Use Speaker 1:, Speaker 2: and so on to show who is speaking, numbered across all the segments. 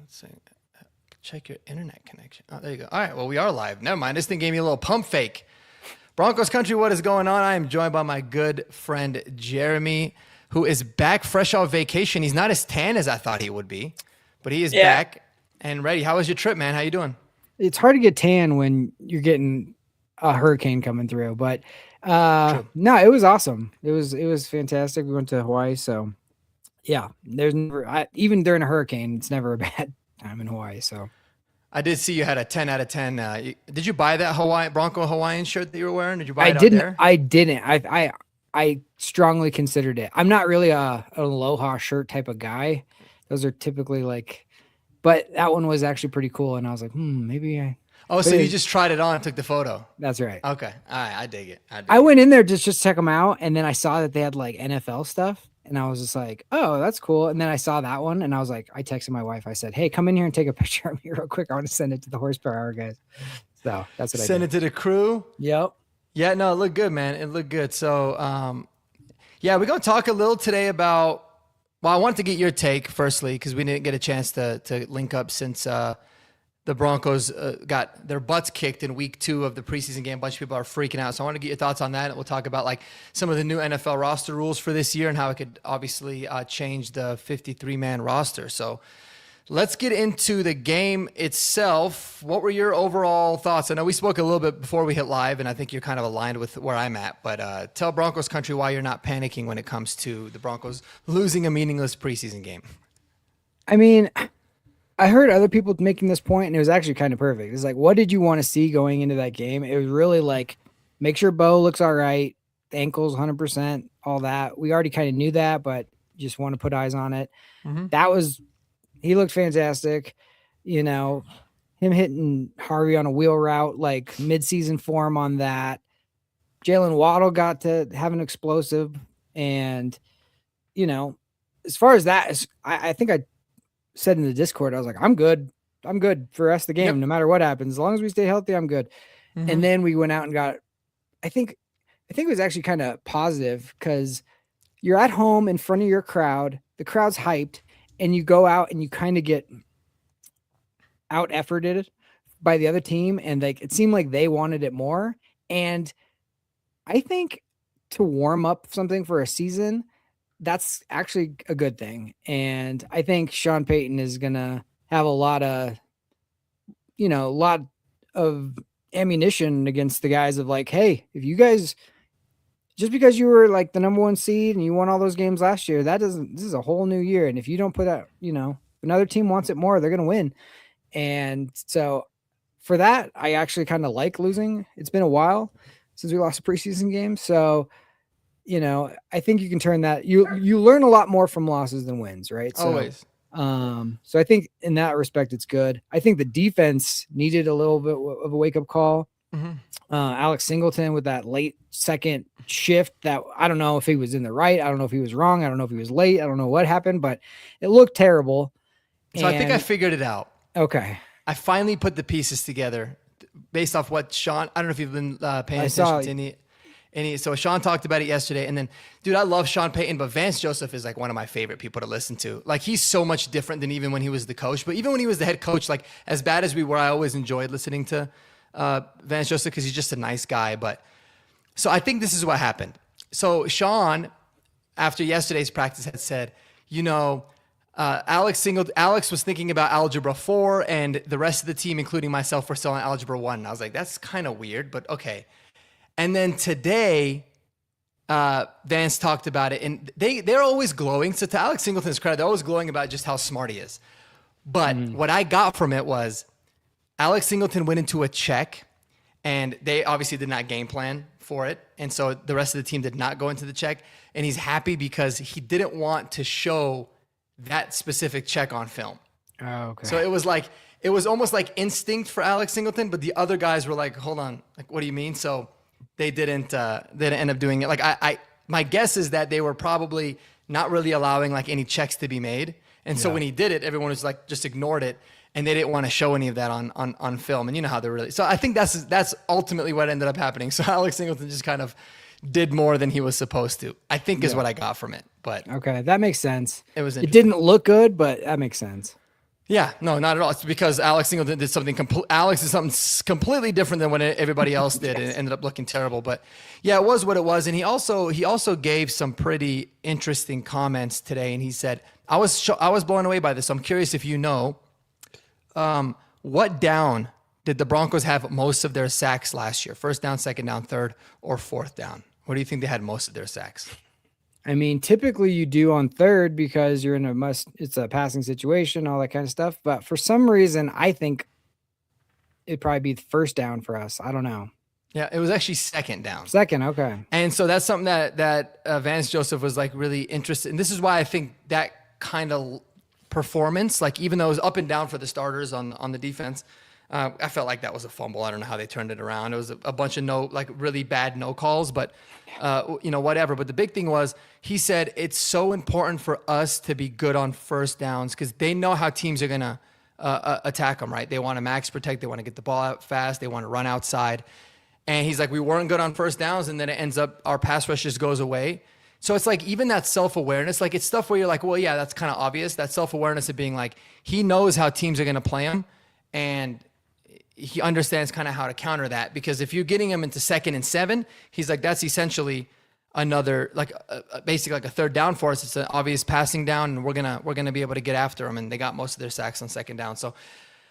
Speaker 1: Let's see. Check your internet connection. Oh, there you go. All right. Well, we are live. Never mind. This thing gave me a little pump fake. Broncos country, what is going on? I am joined by my good friend Jeremy, who is back fresh off vacation. He's not as tan as I thought he would be, but he is back and ready. How was your trip, man? How you doing?
Speaker 2: It's hard to get tan when you're getting a hurricane coming through, but no, it was awesome. It was fantastic. We went to Hawaii, so yeah, there's never, even during a hurricane, it's never a bad time in Hawaii. So
Speaker 1: I did see you had a 10 out of 10. Did you buy that Bronco Hawaiian shirt that you were wearing? Did you buy it out there?
Speaker 2: I didn't. I strongly considered it. I'm not really an Aloha shirt type of guy. Those are typically like, but that one was actually pretty cool. And I was like, maybe I.
Speaker 1: Oh, so you just tried it on and took the photo.
Speaker 2: That's right.
Speaker 1: Okay. All right. I dig it.
Speaker 2: I went in there just to check them out. And then I saw that they had like NFL stuff. And I was just like, oh, that's cool. And then I saw that one and I was like, I texted my wife. I said, hey, come in here and take a picture of me real quick. I want to send it to the Horsepower Hour guys. So that's what I did.
Speaker 1: Send it to the crew?
Speaker 2: Yep.
Speaker 1: Yeah, no, it looked good, man. It looked good. So, yeah, we're going to talk a little today about, well, I wanted to get your take firstly, because we didn't get a chance to link up since the Broncos got their butts kicked in week 2 of the preseason game. A bunch of people are freaking out. So I want to get your thoughts on that. And we'll talk about like some of the new NFL roster rules for this year and how it could obviously change the 53-man roster. So let's get into the game itself. What were your overall thoughts? I know we spoke a little bit before we hit live, and I think you're kind of aligned with where I'm at. But tell Broncos country why you're not panicking when it comes to the Broncos losing a meaningless preseason game.
Speaker 2: I mean, I heard other people making this point, and it was actually kind of perfect. It's like, what did you want to see going into that game? It was really like, make sure Bo looks all right, ankles 100%, all that. We already kind of knew that, but just want to put eyes on it. Mm-hmm. He looked fantastic. You know, him hitting Harvey on a wheel route, like midseason form on that. Jalen Waddle got to have an explosive. And, you know, as far as that, I think I said in the Discord, I was like, I'm good for the rest of the game. Yep. No matter what happens, as long as we stay healthy, I'm good. Mm-hmm. And then we went out and got, I think it was actually kind of positive because you're at home in front of your crowd, the crowd's hyped, and you go out and you kind of get out efforted by the other team. And like, it seemed like they wanted it more. And I think to warm up something for a season, that's actually a good thing. And I think Sean Payton is going to have a lot of ammunition against the guys of like, hey, if you guys, just because you were like the number 1 seed and you won all those games last year, this is a whole new year. And if you don't put out, another team wants it more, they're going to win. And so for that, I actually kind of like losing. It's been a while since we lost a preseason game. So, I think you can turn that. You learn a lot more from losses than wins, right? So,
Speaker 1: always.
Speaker 2: So I think in that respect, it's good. I think the defense needed a little bit of a wake up call. Mm-hmm. Alex Singleton with that late second shift that I don't know if he was in the right. I don't know if he was wrong. I don't know if he was late. I don't know what happened, but it looked terrible.
Speaker 1: So I think I figured it out.
Speaker 2: Okay.
Speaker 1: I finally put the pieces together based off what Sean, I don't know if you've been paying attention to any. So Sean talked about it yesterday. And then, dude, I love Sean Payton, but Vance Joseph is like one of my favorite people to listen to. Like, he's so much different than even when he was the coach. But even when he was the head coach, like, as bad as we were, I always enjoyed listening to Vance Joseph because he's just a nice guy. But so I think this is what happened. So Sean, after yesterday's practice, had said, Alex was thinking about Algebra 4, and the rest of the team, including myself, were still on Algebra 1. And I was like, that's kind of weird, but okay. And then today, Vance talked about it, and they're always glowing. So to Alex Singleton's credit, they're always glowing about just how smart he is. But what I got from it was Alex Singleton went into a check, and they obviously did not game plan for it. And so the rest of the team did not go into the check. And he's happy because he didn't want to show that specific check on film.
Speaker 2: Oh, okay.
Speaker 1: So it was almost like instinct for Alex Singleton, but the other guys were like, hold on, like, what do you mean? So they didn't end up doing it. Like my guess is that they were probably not really allowing like any checks to be made. And so when he did it, everyone was like, just ignored it. And they didn't want to show any of that on film. And you know how they're really, so I think that's ultimately what ended up happening. So Alex Singleton just kind of did more than he was supposed to, I think is what I got from it. But
Speaker 2: okay, that makes sense.
Speaker 1: It was
Speaker 2: It didn't look good, but that makes sense.
Speaker 1: Yeah, no, not at all. It's because Alex Singleton did something. Alex did something completely different than what everybody else did, and it
Speaker 2: Yes.
Speaker 1: ended up looking terrible. But yeah, it was what it was. And he also gave some pretty interesting comments today. And he said, I was blown away by this. So I'm curious if you know, what down did the Broncos have most of their sacks last year? First down, second down, third, or fourth down? What do you think they had most of their sacks?
Speaker 2: I mean, typically you do on third because you're in it's a passing situation, all that kind of stuff. But for some reason, I think it'd probably be first down for us. I don't know.
Speaker 1: Yeah, it was actually second down.
Speaker 2: Second, okay.
Speaker 1: And so that's something that Vance Joseph was like really interested. And this is why I think that kind of performance, like even though it was up and down for the starters on the defense, I felt like that was a fumble. I don't know how they turned it around. It was a bunch of really bad no calls, but whatever. But the big thing was he said it's so important for us to be good on first downs because they know how teams are gonna attack them. Right? They want to max protect. They want to get the ball out fast. They want to run outside. And he's like, we weren't good on first downs, and then it ends up our pass rush just goes away. So it's like even that self-awareness, like it's stuff where you're like, well, yeah, that's kind of obvious. That self-awareness of being like, he knows how teams are going to play him, and he understands kind of how to counter that. Because if you're getting him into 2nd and 7, he's like, that's essentially another basically like a third down for us. It's an obvious passing down, and we're gonna be able to get after them. And they got most of their sacks on second down. So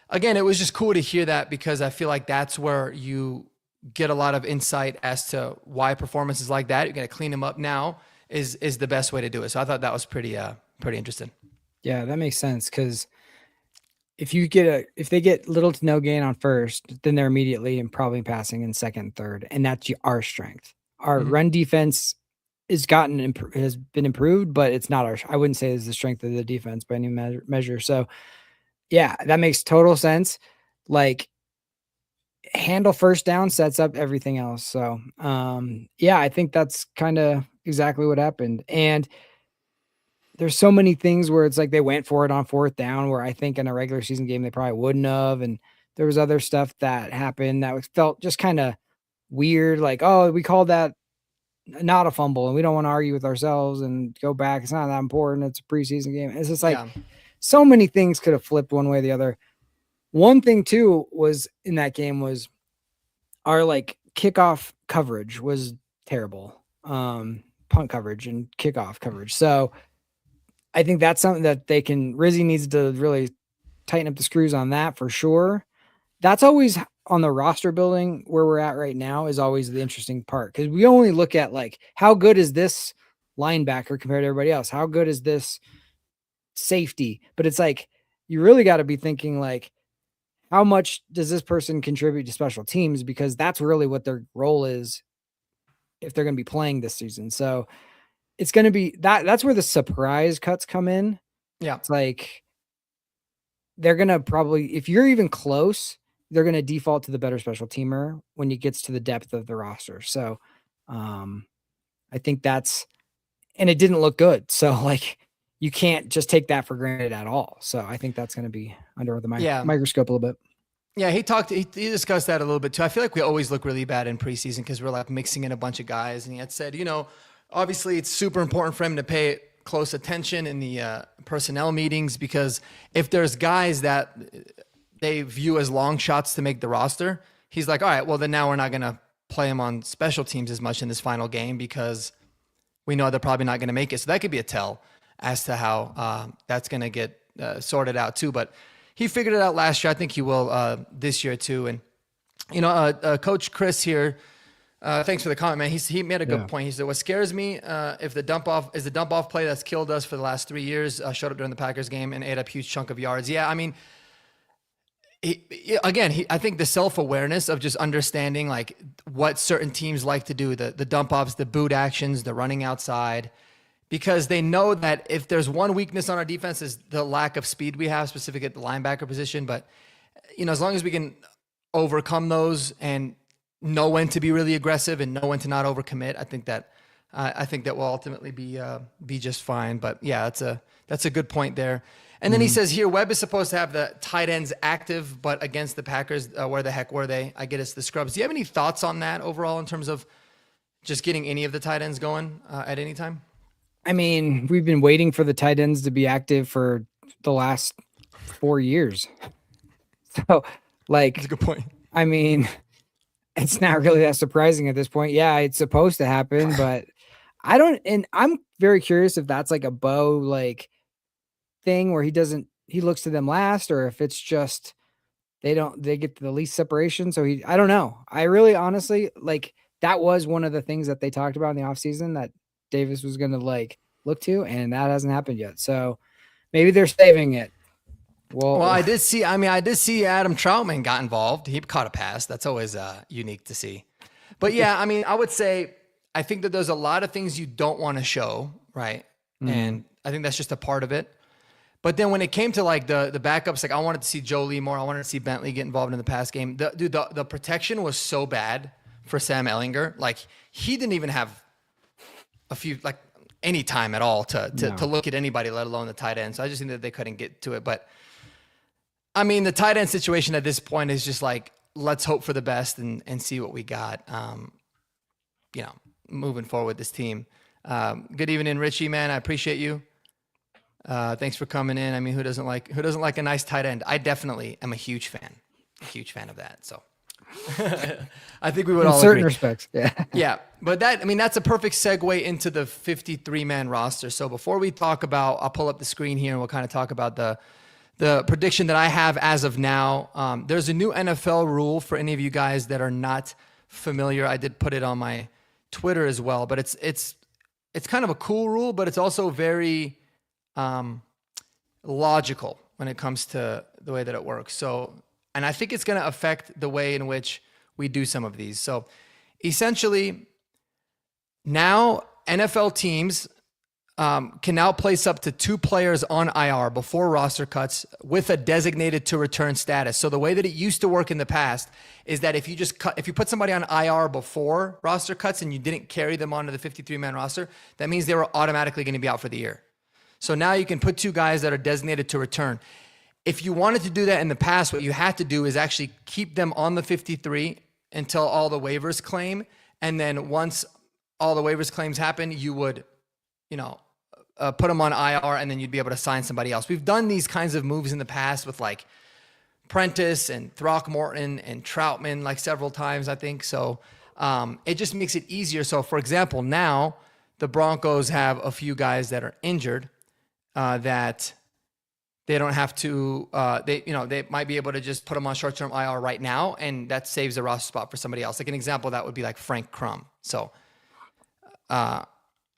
Speaker 1: again, it was just cool to hear that because I feel like that's where you get a lot of insight as to why performances like that, you're going to clean them up now, is the best way to do it. So I thought that was pretty interesting.
Speaker 2: Yeah, that makes sense because if they get little to no gain on first, then they're immediately and probably passing in second, and third, and that's our strength. Our run defense has been improved, but it's not I wouldn't say it's the strength of the defense by any measure. So yeah, that makes total sense. Like handle first down sets up everything else. So yeah, I think that's kind of exactly what happened. And there's so many things where it's like they went for it on fourth down where I think in a regular season game they probably wouldn't have. And there was other stuff that happened that felt just kind of weird. Like, oh, we called that not a fumble and we don't want to argue with ourselves and go back. It's not that important. It's a preseason game. It's just like so many things could have flipped one way or the other. One thing too was in that game was our like kickoff coverage was terrible. Punt coverage and kickoff coverage. So I think that's something that Rizzy needs to really tighten up the screws on that for sure. That's always on the roster building where we're at right now is always the interesting part. Cause we only look at like, how good is this linebacker compared to everybody else? How good is this safety? But it's like, you really got to be thinking like, how much does this person contribute to special teams? Because that's really what their role is if they're going to be playing this season. So it's going to be that's where the surprise cuts come in.
Speaker 1: Yeah.
Speaker 2: It's like they're going to probably, if you're even close, they're going to default to the better special teamer when it gets to the depth of the roster. So I think and it didn't look good. So like, you can't just take that for granted at all. So I think that's going to be under the microscope a little bit.
Speaker 1: Yeah, he discussed that a little bit too. I feel like we always look really bad in preseason because we're like mixing in a bunch of guys. And he had said, obviously it's super important for him to pay close attention in the personnel meetings because if there's guys that they view as long shots to make the roster, he's like, all right, well then now we're not going to play him on special teams as much in this final game because we know they're probably not going to make it. So that could be a tell as to how that's going to get sorted out too. But he figured it out last year. I think he will this year too. And, Coach Chris here, thanks for the comment, man. He made a good point. He said, what scares me if the dump off play that's killed us for the last 3 years showed up during the Packers game and ate up a huge chunk of yards. Yeah, I mean, I think the self-awareness of just understanding like what certain teams like to do, the dump offs, the boot actions, the running outside, because they know that if there's one weakness on our defense is the lack of speed we have, specific at the linebacker position. But, as long as we can overcome those and know when to be really aggressive and know when to not overcommit, I think that will ultimately be just fine. But yeah, that's a good point there. And then he says here, Webb is supposed to have the tight ends active, but against the Packers, where the heck were they? I get it's the scrubs. Do you have any thoughts on that overall in terms of just getting any of the tight ends going at any time?
Speaker 2: I mean, we've been waiting for the tight ends to be active for the last 4 years. So, like,
Speaker 1: That's a good point.
Speaker 2: I mean, it's not really that surprising at this point. Yeah, it's supposed to happen, but I don't. And I'm very curious if that's like a Bo like thing where he looks to them last, or if it's just they get the least separation. So I don't know. I really honestly like that was one of the things that they talked about in the offseason that Davis was going to like look to, and that hasn't happened yet. So maybe they're saving it.
Speaker 1: Well, I did see Adam Troutman got involved. He caught a pass. That's always unique to see. But yeah, I mean, I would say I think that there's a lot of things you don't want to show, right? And I think that's just a part of it. But then when it came to like the backups, like I wanted to see Jolie more. I wanted to see Bentley get involved in the pass game. The protection was so bad for Sam Ehlinger. Like he didn't even have any time at all to look at anybody, let alone the tight end. So I just think that they couldn't get to it. But I mean, the tight end situation at this point is just like, let's hope for the best and see what we got. Moving forward with this team. Good evening, Richie, man. I appreciate you. Thanks for coming in. I mean, who doesn't like a nice tight end? I definitely am a huge fan of that. So I think we would all
Speaker 2: certain
Speaker 1: agree.
Speaker 2: Respects. Yeah.
Speaker 1: Yeah. But that's a perfect segue into the 53-man roster. So before we talk about, I'll pull up the screen here and we'll kind of talk about the prediction that I have as of now. There's a new NFL rule for any of you guys that are not familiar. I did put it on my Twitter as well, but it's kind of a cool rule, but it's also very logical when it comes to the way that it works. So, and I think it's going to affect the way in which we do some of these. So essentially now NFL teams can now place up to 2 players on IR before roster cuts with a designated to return status. So the way that it used to work in the past is that if you put somebody on IR before roster cuts and you didn't carry them onto the 53-man roster, that means they were automatically going to be out for the year. So now you can put 2 guys that are designated to return. If you wanted to do that in the past, what you had to do is actually keep them on the 53 until all the waivers claim. And then once all the waivers claims happen, you would, put them on IR and then you'd be able to sign somebody else. We've done these kinds of moves in the past with like Prentice and Throckmorton and Troutman like several times, I think. So it just makes it easier. So for example, now the Broncos have a few guys that are injured that they don't have to, they might be able to just put them on short-term IR right now, and that saves a roster spot for somebody else. Like an example, that would be like Frank Crum. So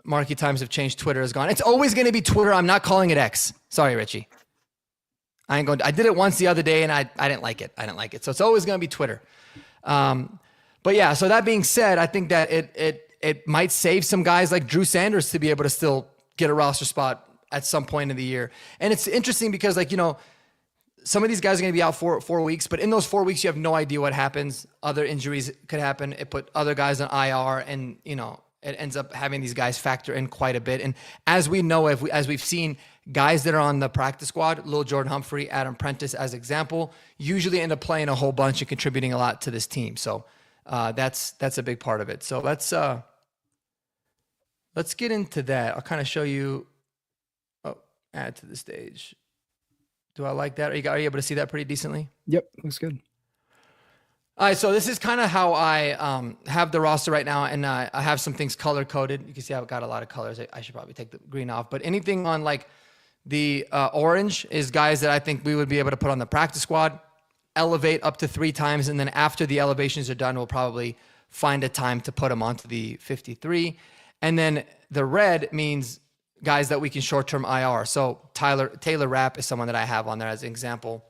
Speaker 1: Marky times have changed. Twitter is gone. It's always going to be Twitter. I'm not calling it X. Sorry, Richie. I did it once the other day, and I didn't like it. So it's always going to be Twitter. But yeah, so that being said, I think that it might save some guys like Drew Sanders to be able to still get a roster spot at some point in the year. And it's interesting because some of these guys are going to be out for 4 weeks, but in those 4 weeks, you have no idea what happens. Other injuries could happen. It put other guys on IR, and, it ends up having these guys factor in quite a bit. And as we know, as we've seen, guys that are on the practice squad, Lil Jordan Humphrey, Adam Prentice as example, usually end up playing a whole bunch and contributing a lot to this team. So that's a big part of it. So let's get into that. I'll kind of show you. Add to the stage. Do I like that? Are you able to see that pretty decently?
Speaker 2: Yep, looks good.
Speaker 1: All right, so this is kind of how I have the roster right now, and I have some things color coded. You can see I've got a lot of colors. I should probably take the green off, but anything on like the orange is guys that I think we would be able to put on the practice squad, elevate up to 3 times, and then after the elevations are done, we'll probably find a time to put them onto the 53. And then the red means guys that we can short-term IR. So Taylor Rapp is someone that I have on there as an example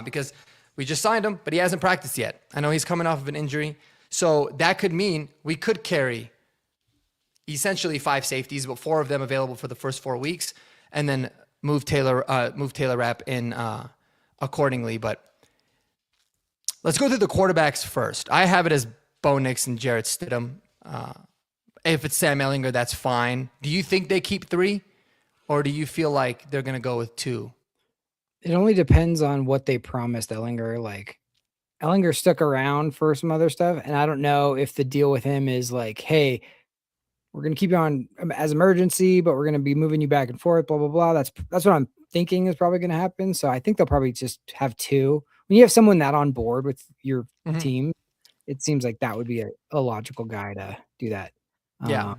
Speaker 1: because we just signed him, but he hasn't practiced yet. I know he's coming off of an injury. So that could mean we could carry essentially 5 safeties, but 4 of them available for the first 4 weeks, and then move Taylor Rapp in accordingly. But let's go through the quarterbacks first. I have it as Bo Nix and Jarrett Stidham. If it's Sam Ehlinger, that's fine. Do you think they keep 3, or do you feel like they're going to go with 2?
Speaker 2: It only depends on what they promised Ehlinger. Like Ehlinger stuck around for some other stuff, and I don't know if the deal with him is like, hey, we're going to keep you on as emergency, but we're going to be moving you back and forth, blah, blah, blah. That's what I'm thinking is probably going to happen. So I think they'll probably just have two. When you have someone that on board with your
Speaker 1: Mhm.
Speaker 2: team, it seems like that would be a logical guy to do that.
Speaker 1: Yeah.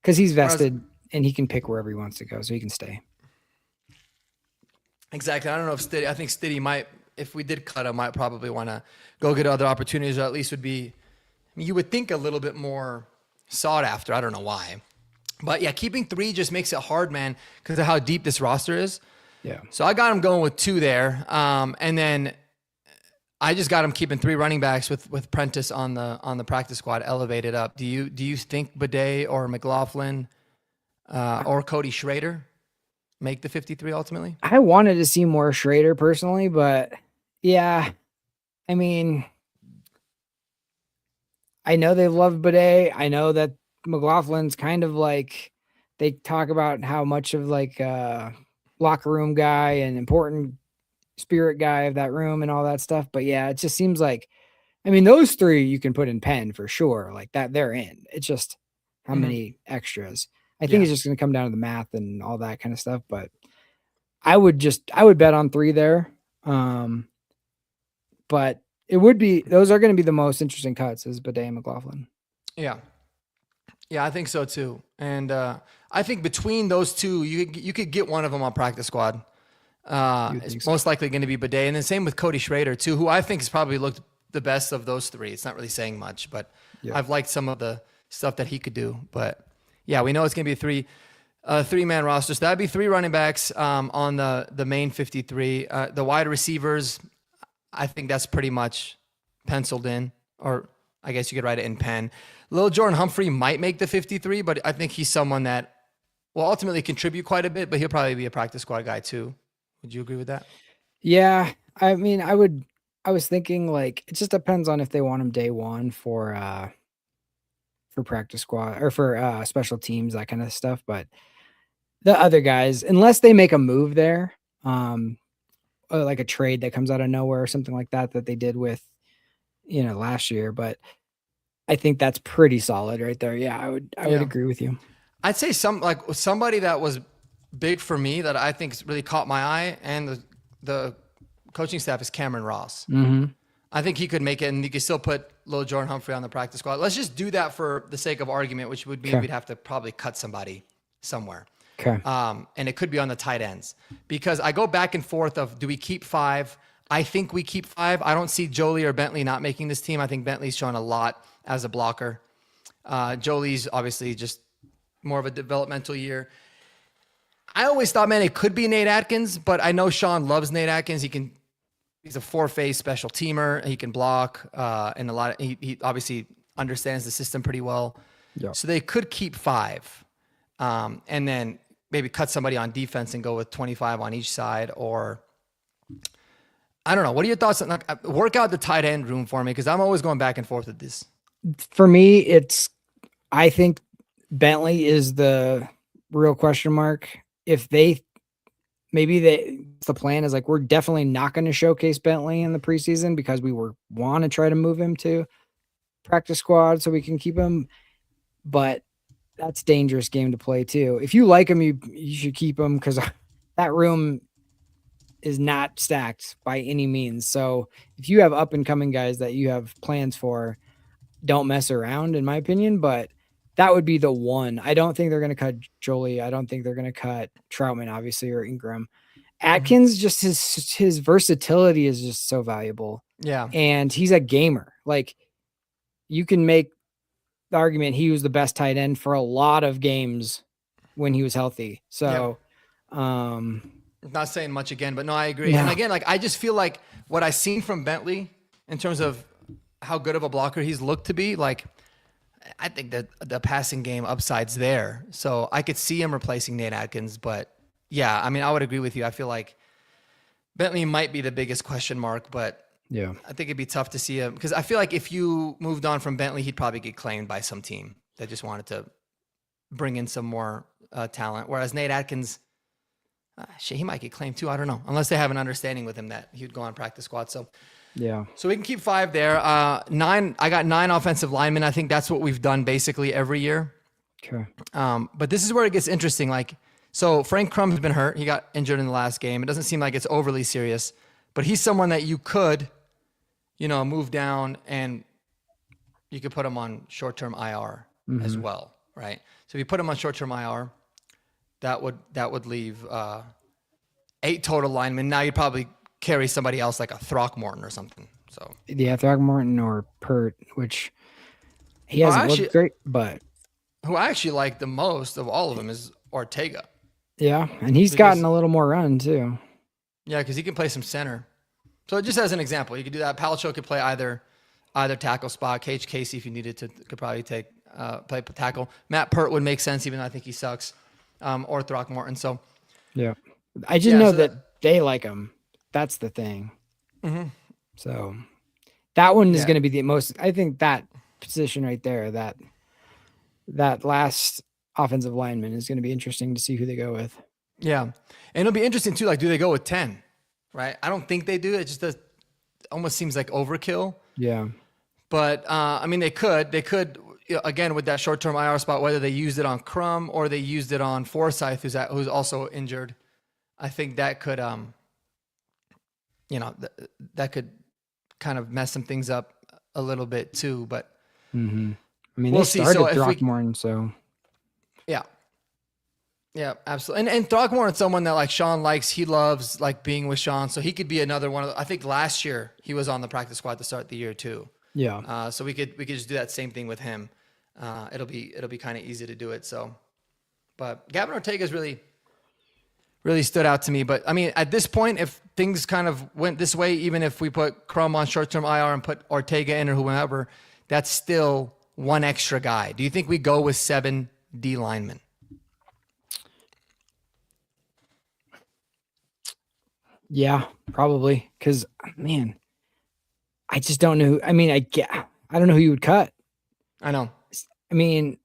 Speaker 2: Because he's
Speaker 1: Whereas,
Speaker 2: vested and he can pick wherever he wants to go, so he can stay.
Speaker 1: exactly. I don't know if I think Stiddy might, if we did cut him, might probably want to go get other opportunities, or at least would be, you would think, a little bit more sought after. I don't know why. But yeah, keeping 3 just makes it hard, man, because of how deep this roster is.
Speaker 2: Yeah.
Speaker 1: So I got him going with 2 there. And then I just got him keeping 3 running backs with Prentice on the practice squad elevated up. Do you think Bidet or McLaughlin or Cody Schrader make the 53 ultimately?
Speaker 2: I wanted to see more Schrader personally, but yeah, I mean, I know they love Bidet. I know that McLaughlin's kind of like, they talk about how much of like a locker room guy and important spirit guy of that room and all that stuff. But yeah, it just seems like, I mean, those 3 you can put in pen for sure. Like that, they're in. It's just how many extras. I think it's just going to come down to the math and all that kind of stuff. But I would bet on 3 there. But it would be, those are going to be the most interesting cuts, is Bidet and McLaughlin.
Speaker 1: Yeah. Yeah, I think so too. And I think between those 2, you could get one of them on practice squad. It's most likely going to be Bidet. And then same with Cody Schrader too, who I think has probably looked the best of those 3. It's not really saying much, but I've liked some of the stuff that he could do. But yeah, we know it's going to be a 3-man roster. So that'd be 3 running backs on the main 53. The wide receivers, I think that's pretty much penciled in, or I guess you could write it in pen. Lil Jordan Humphrey might make the 53, but I think he's someone that will ultimately contribute quite a bit, but he'll probably be a practice squad guy too. Would you agree with that?
Speaker 2: Yeah. I mean, I was thinking like, it just depends on if they want him day 1 for practice squad or for special teams, that kind of stuff. But the other guys, unless they make a move there, or like a trade that comes out of nowhere or something like that they did with, last year. But I think that's pretty solid right there. Yeah, I would agree with you.
Speaker 1: I'd say somebody that was big for me that I think really caught my eye, and the coaching staff, is Cameron Ross.
Speaker 2: Mm-hmm.
Speaker 1: I think he could make it, and you could still put Lil Jordan Humphrey on the practice squad. Let's just do that for the sake of argument, which would mean we'd have to probably cut somebody somewhere.
Speaker 2: Okay.
Speaker 1: And it could be on the tight ends, because I go back and forth of, do we keep 5? I think we keep 5. I don't see Jolie or Bentley not making this team. I think Bentley's shown a lot as a blocker. Jolie's obviously just more of a developmental year. I always thought, man, it could be Nate Atkins, but I know Sean loves Nate Atkins. He's a 4-phase special teamer. He can block, and he obviously understands the system pretty well.
Speaker 2: Yeah.
Speaker 1: So they could keep 5, and then maybe cut somebody on defense and go with 25 on each side, or I don't know. What are your thoughts on work out the tight end room for me? Because I'm always going back and forth with this.
Speaker 2: For me, I think Bentley is the real question mark. If the plan is like, we're definitely not going to showcase Bentley in the preseason because we want to try to move him to practice squad so we can keep him. But that's a dangerous game to play too. If you like him, you should keep him, because that room is not stacked by any means. So if you have up and coming guys that you have plans for, don't mess around, in my opinion. But that would be the one. I don't think they're going to cut Jolie. I don't think they're going to cut Troutman, obviously, or Ingram. Atkins, just his versatility is just so valuable.
Speaker 1: Yeah.
Speaker 2: And he's a gamer. Like, you can make the argument he was the best tight end for a lot of games when he was healthy. So,
Speaker 1: not saying much again, but no, I agree.
Speaker 2: No.
Speaker 1: And again, like, I just feel like what I've seen from Bentley in terms of how good of a blocker he's looked to be, like, I think that the passing game upside's there. So I could see him replacing Nate Atkins, but yeah, I mean, I would agree with you. I feel like Bentley might be the biggest question mark, but
Speaker 2: yeah,
Speaker 1: I think it'd be tough to see him, because I feel like if you moved on from Bentley, he'd probably get claimed by some team that just wanted to bring in some more talent. Whereas Nate Atkins, he might get claimed too. I don't know, unless they have an understanding with him that he'd go on practice squad. So
Speaker 2: yeah.
Speaker 1: So we can keep 5 there. 9. I got 9 offensive linemen. I think that's what we've done basically every year.
Speaker 2: Okay.
Speaker 1: But this is where it gets interesting. Like, So Frank Crumb's been hurt. He got injured in the last game. It doesn't seem like it's overly serious, but he's someone that you could, move down and you could put him on short-term IR as well, right? So if you put him on short-term IR, that would leave 8 total linemen. Now you'd probably carry somebody else like a Throckmorton or something. So
Speaker 2: yeah, Throckmorton or Pert, which he hasn't looked great, but
Speaker 1: who I actually like the most of all of them is Ortega.
Speaker 2: Yeah, and he's gotten a little more run too.
Speaker 1: Yeah, because he can play some center. So just as an example, you could do that. Palacho could play either tackle spot. Casey, if you needed to, could probably play tackle. Matt Pert would make sense, even though I think he sucks. Or Throckmorton. So
Speaker 2: yeah, I just know that they like him. That's the thing. Mm-hmm. So that one is going to be the most. I think that position right there, that last offensive lineman, is going to be interesting to see who they go with.
Speaker 1: Yeah, and it'll be interesting too. Like, do they go with 10? Right? I don't think they do. It just almost seems like overkill.
Speaker 2: Yeah.
Speaker 1: But I mean, they could again with that short-term IR spot, whether they used it on Crum or they used it on Forsyth, who's also injured. I think that could that could kind of mess some things up a little bit too. But
Speaker 2: I mean, we'll they started Throckmorton, so
Speaker 1: yeah. Yeah, absolutely. And Throckmorton's someone that like Sean likes. He loves like being with Sean, so he could be another one of I think last year he was on the practice squad to start the year too.
Speaker 2: Yeah.
Speaker 1: So we could just do that same thing with him. It'll be kind of easy to do it. So, but Gavin Ortega's really stood out to me. But I mean, at this point, if things kind of went this way, even if we put Crum on short-term IR and put Ortega in or whoever, that's still one extra guy. Do you think we go with 7 D linemen?
Speaker 2: Yeah, probably. Because, man, I just don't know. I mean, I don't know who you would cut.
Speaker 1: I know.
Speaker 2: I mean,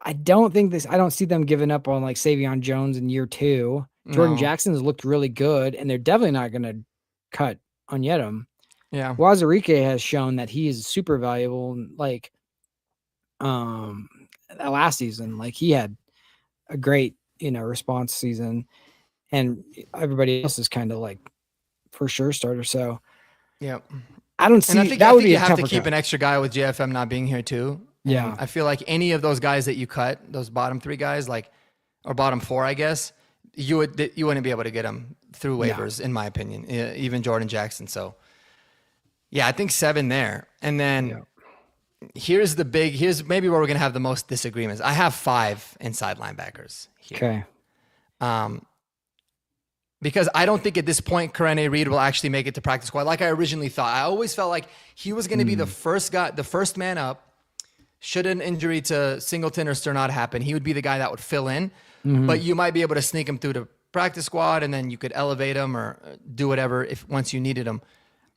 Speaker 2: I don't see them giving up on like Savion Jones in year 2. Jordan Jackson's looked really good, and they're definitely not going to cut Onyedem.
Speaker 1: Yeah.
Speaker 2: Wazirike has shown that he is super valuable. Like, last season, like he had a great, response season. And everybody else is kind of like for sure starter. So
Speaker 1: yeah,
Speaker 2: I don't see.
Speaker 1: And I think you have to keep an extra guy with JFM not being here too.
Speaker 2: Yeah,
Speaker 1: and I feel like any of those guys that you cut, those bottom 3 guys, or bottom 4, I guess, you wouldn't be able to get them through waivers, in my opinion. Even Jordan Jackson. So yeah, I think 7 there, and then here's maybe where we're gonna have the most disagreements. I have 5 inside linebackers here.
Speaker 2: Okay.
Speaker 1: Because I don't think at this point Karene Reed will actually make it to practice squad like I originally thought. I always felt like he was going to be the first guy, the first man up. Should an injury to Singleton or Sternad happen, he would be the guy that would fill in. Mm-hmm. But you might be able to sneak him through the practice squad, and then you could elevate him or do whatever once you needed him.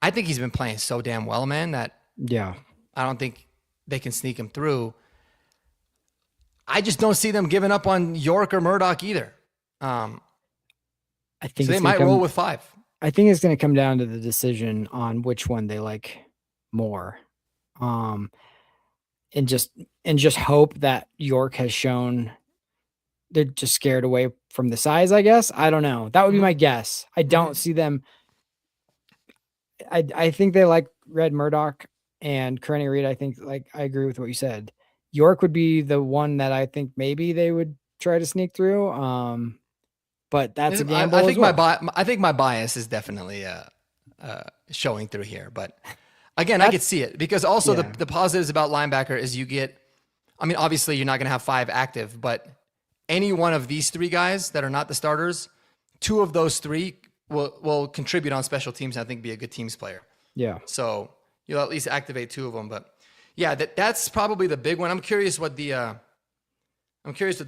Speaker 1: I think he's been playing so damn well, man, that I don't think they can sneak him through. I just don't see them giving up on York or Murdoch either.
Speaker 2: I think
Speaker 1: so they might roll with 5.
Speaker 2: I think it's going to come down to the decision on which one they like more. And just hope that York has shown they're just scared away from the size, I guess. I don't know. That would be my guess. I don't see them. I think they like Red Murdoch and Karene Reed. I think I agree with what you said. York would be the one that I think maybe they would try to sneak through. But that's a gamble.
Speaker 1: I think my bias is definitely showing through here. But again, I could see it because also the positives about linebacker is you get. I mean, obviously you're not going to have 5 active, but any one of these 3 guys that are not the starters, 2 of those 3 will contribute on special teams. And I think be a good teams player. Yeah. So you'll at least activate 2 of them. But yeah, that's probably the big one. I'm curious what the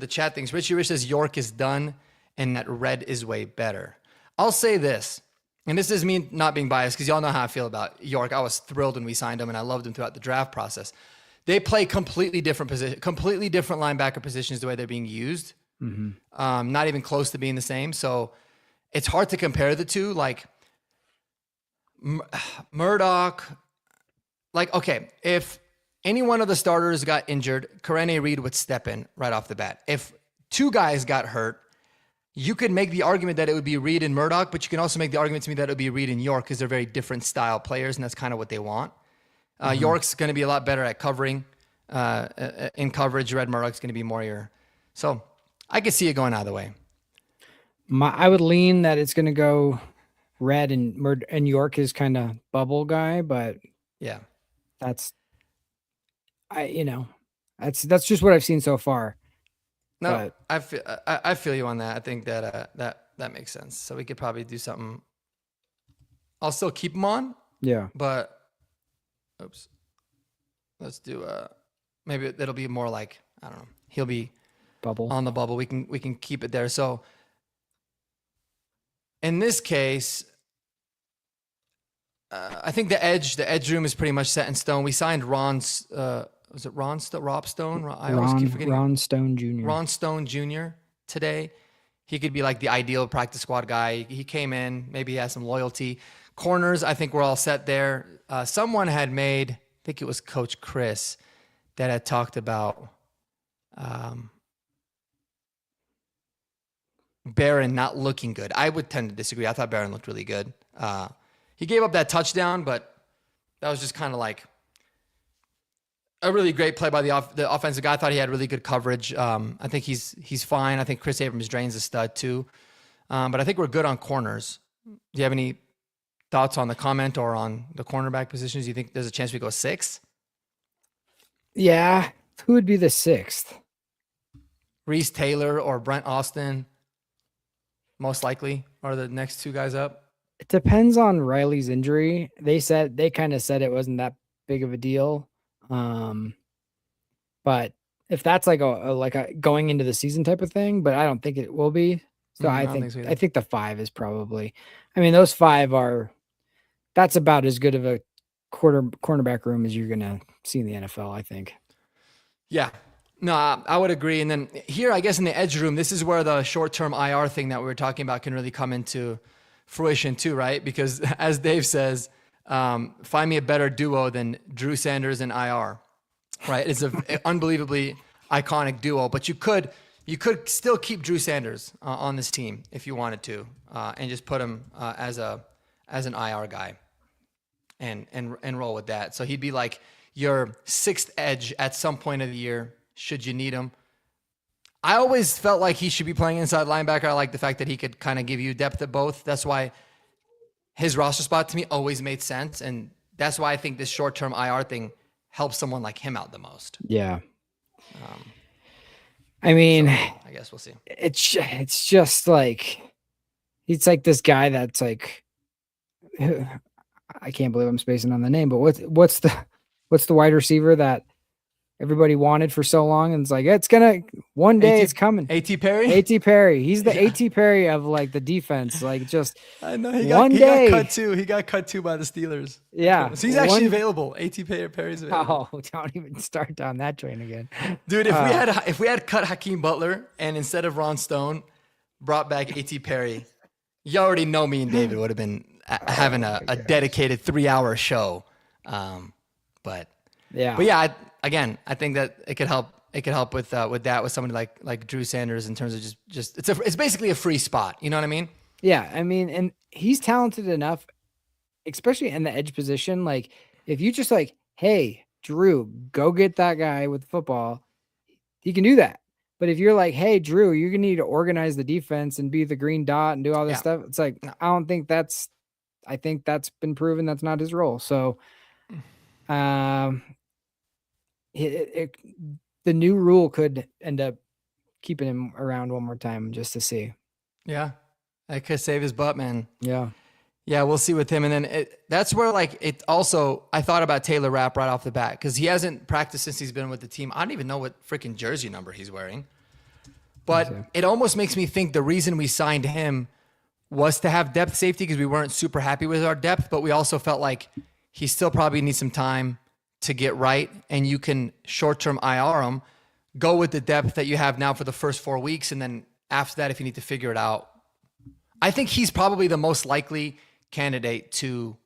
Speaker 1: chat thinks. Richie Rich says York is done. And that Red is way better. I'll say this, and this is me not being biased because y'all know how I feel about York. I was thrilled when we signed him, and I loved him throughout the draft process. They play completely different linebacker positions the way they're being used. Mm-hmm. Not even close to being the same. So it's hard to compare the two. Like Murdoch, okay, if any one of the starters got injured, Karene Reed would step in right off the bat. If 2 guys got hurt, you could make the argument that it would be Reed and Murdoch, but you can also make the argument to me that it would be Reed and York because they're very different style players, and that's kind of what they want. York's going to be a lot better at covering in coverage. Red Murdoch's going to be more your. So I could see it going either way.
Speaker 2: I would lean that it's going to go Red and York is kind of bubble guy, but
Speaker 1: yeah,
Speaker 2: that's that's just what I've seen so far.
Speaker 1: No, but I feel you on that. I think that that makes sense. So we could probably do something. I'll still keep him on.
Speaker 2: Yeah,
Speaker 1: but oops, let's do maybe it'll be more like, I don't know. He'll be
Speaker 2: bubble
Speaker 1: on the bubble. We can keep it there. So in this case, I think the edge room is pretty much set in stone. We signed Ron's. Was it Rob Stone? I always keep forgetting.
Speaker 2: Ron Stone Jr.
Speaker 1: Ron Stone Jr. today. He could be like the ideal practice squad guy. He came in, maybe he has some loyalty. Corners, I think we're all set there. Someone had made, I think it was Coach Chris, that had talked about Barron not looking good. I would tend to disagree. I thought Barron looked really good. He gave up that touchdown, but that was just kind of like a really great play by the offensive guy. I thought he had really good coverage. I think he's fine. I think Chris Abrams-Drain's a stud too. But I think we're good on corners. Do you have any thoughts on the comment or on the cornerback positions? Do you think there's a chance we go 6?
Speaker 2: Yeah. Who would be the 6th?
Speaker 1: Reese Taylor or Brent Austin, most likely, are the next 2 guys up.
Speaker 2: It depends on Riley's injury. They kind of said it wasn't that big of a deal. But if that's like a going into the season type of thing, but I don't think it will be. So I think the 5 is probably, I mean, those 5 that's about as good of a cornerback room as you're going to see in the NFL, I think.
Speaker 1: Yeah, no, I would agree. And then here, I guess in the edge room, this is where the short-term IR thing that we were talking about can really come into fruition too, right? Because as Dave says, find me a better duo than Drew Sanders and IR, right? It's an unbelievably iconic duo, but you could still keep Drew Sanders on this team if you wanted to, and just put him as an IR guy, and roll with that. So he'd be like your 6th edge at some point of the year, should you need him. I always felt like he should be playing inside linebacker. I like the fact that he could kind of give you depth at both. That's why his roster spot to me always made sense. And that's why I think this short-term IR thing helps someone like him out the most.
Speaker 2: Yeah. I mean,
Speaker 1: so I guess we'll see.
Speaker 2: It's just like, it's like this guy that's like, I can't believe I'm spacing on the name, but what's the wide receiver that everybody wanted for so long? And it's like, it's gonna, one day it's coming.
Speaker 1: A.T. Perry?
Speaker 2: A.T. Perry. He's the A.T. Perry of like the defense. Like just
Speaker 1: I know he got cut too. He got cut too by the Steelers.
Speaker 2: Yeah.
Speaker 1: So he's actually available. A.T. Perry's available.
Speaker 2: Oh, don't even start down that train again.
Speaker 1: Dude, if we had cut Hakeem Butler and instead of Ron Stone brought back A.T. Perry, you already know me and David would have been having a dedicated 3-hour show. But yeah, I think that it could help. It could help with that with somebody like Drew Sanders in terms of just it's basically a free spot. You know what I mean?
Speaker 2: Yeah, I mean, and he's talented enough, especially in the edge position. Like if you just like, hey, Drew, go get that guy with the football, he can do that. But if you're like, hey, Drew, you're gonna need to organize the defense and be the green dot and do all this stuff, it's like, no. I think that's been proven that's not his role. So, the new rule could end up keeping him around one more time just to see.
Speaker 1: Yeah, that could save his butt, man.
Speaker 2: Yeah.
Speaker 1: Yeah, we'll see with him. And then that's where, like, it also, I thought about Taylor Rapp right off the bat because he hasn't practiced since he's been with the team. I don't even know what freaking jersey number he's wearing. But it almost makes me think the reason we signed him was to have depth safety because we weren't super happy with our depth, but we also felt like he still probably needs some time to get right, and you can short-term IR him, go with the depth that you have now for the first 4 weeks, and then after that, if you need to figure it out. I think he's probably the most likely candidate to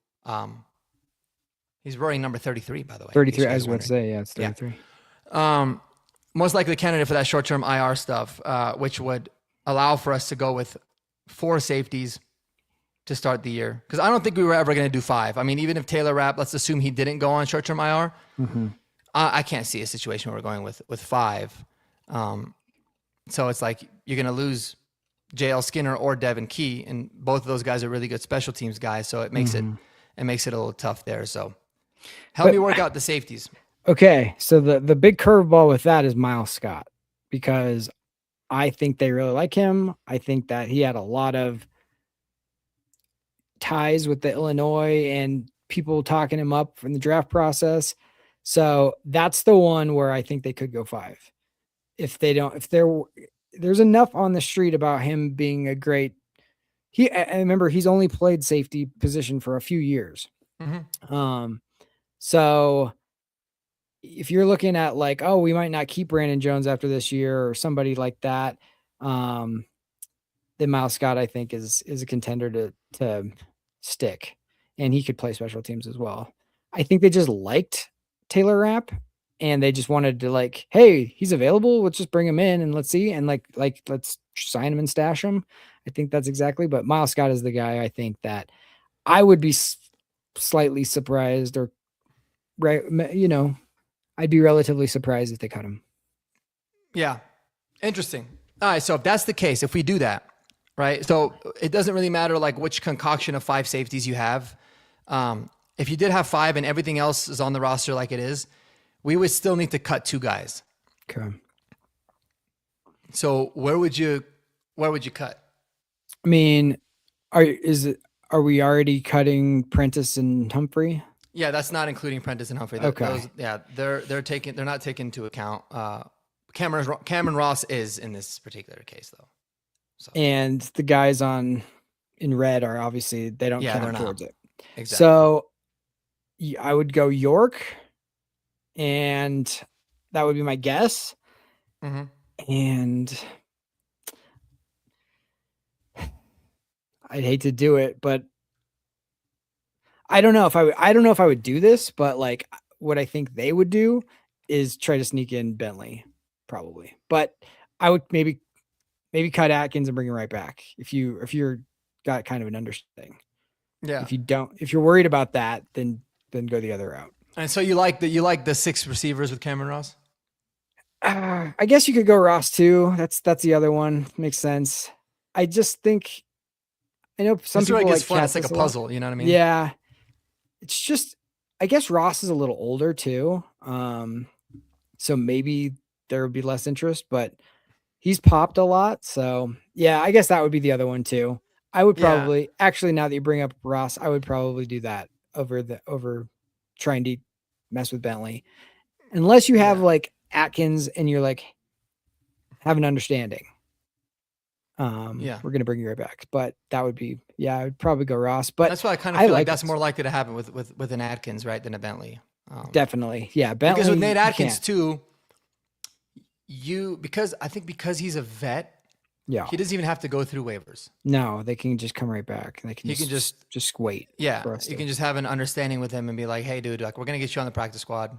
Speaker 1: he's wearing number 33, by the way.
Speaker 2: 33, I was about to say, yeah, it's 33.
Speaker 1: Yeah. Most likely candidate for that short-term IR stuff, which would allow for us to go with 4 safeties to start the year? Because I don't think we were ever going to do 5. I mean, even if Taylor Rapp, let's assume he didn't go on short-term IR, I can't see a situation where we're going with 5. So it's like you're going to lose JL Skinner or Devin Key, and both of those guys are really good special teams guys. So it makes it a little tough there. So help me work out the safeties.
Speaker 2: Okay, so the big curveball with that is Miles Scott, because I think they really like him. I think that he had a lot of ties with the Illinois and people talking him up from the draft process. So that's the one where I think they could go 5. If there's enough on the street about him being a great, I remember he's only played safety position for a few years. So if you're looking at like, oh, we might not keep Brandon Jones after this year or somebody like that, then Miles Scott, I think, is a contender to stick, and he could play special teams as well. I think they just liked Taylor Rapp, and they just wanted to like, hey, he's available. Let's just bring him in and let's see, and like let's sign him and stash him. I think that's exactly. But Miles Scott is the guy I think that I would be slightly surprised, or right, I'd be relatively surprised if they cut him.
Speaker 1: Yeah, interesting. All right, so if that's the case, if we do that, right? So it doesn't really matter like which concoction of 5 safeties you have. If you did have 5 and everything else is on the roster like it is, we would still need to cut 2 guys.
Speaker 2: Okay.
Speaker 1: So where would you cut?
Speaker 2: I mean, are we already cutting Prentice and Humphrey?
Speaker 1: Yeah, that's not including Prentice and Humphrey.
Speaker 2: Okay.
Speaker 1: They're not taken into account. Cameron Ross is in this particular case though. So.
Speaker 2: And the guys in red are obviously they don't count towards it.
Speaker 1: Exactly.
Speaker 2: So I would go York, and that would be my guess. And I'd hate to do it, but I don't know if I would do this, but like what I think they would do is try to sneak in Bentley, probably. But I would maybe cut Atkins and bring him right back if you're got kind of an understanding.
Speaker 1: Yeah.
Speaker 2: If you're worried about that, then go the other route.
Speaker 1: And so you like the 6 receivers with Cameron Ross?
Speaker 2: I guess you could go Ross too. That's the other one. Makes sense. I just think I know some people like
Speaker 1: fun. It's like a puzzle. You know what I mean?
Speaker 2: Yeah. It's just I guess Ross is a little older too. So maybe there would be less interest, but he's popped a lot. So yeah, I guess that would be the other one too. I would probably actually, now that you bring up Ross, I would probably do that over trying to mess with Bentley, unless you have like Atkins and you're like have an understanding. We're gonna bring you right back, but that would be I would probably go Ross. But
Speaker 1: that's why I kind of feel like that's more likely to happen with an Atkins, right, than a Bentley.
Speaker 2: Definitely, Bentley,
Speaker 1: because with Nate Atkins too, because he's a vet.
Speaker 2: Yeah,
Speaker 1: he doesn't even have to go through waivers.
Speaker 2: No, they can just come right back. He can just wait.
Speaker 1: Yeah, you can just have an understanding with him and be like, "Hey, dude, like we're gonna get you on the practice squad,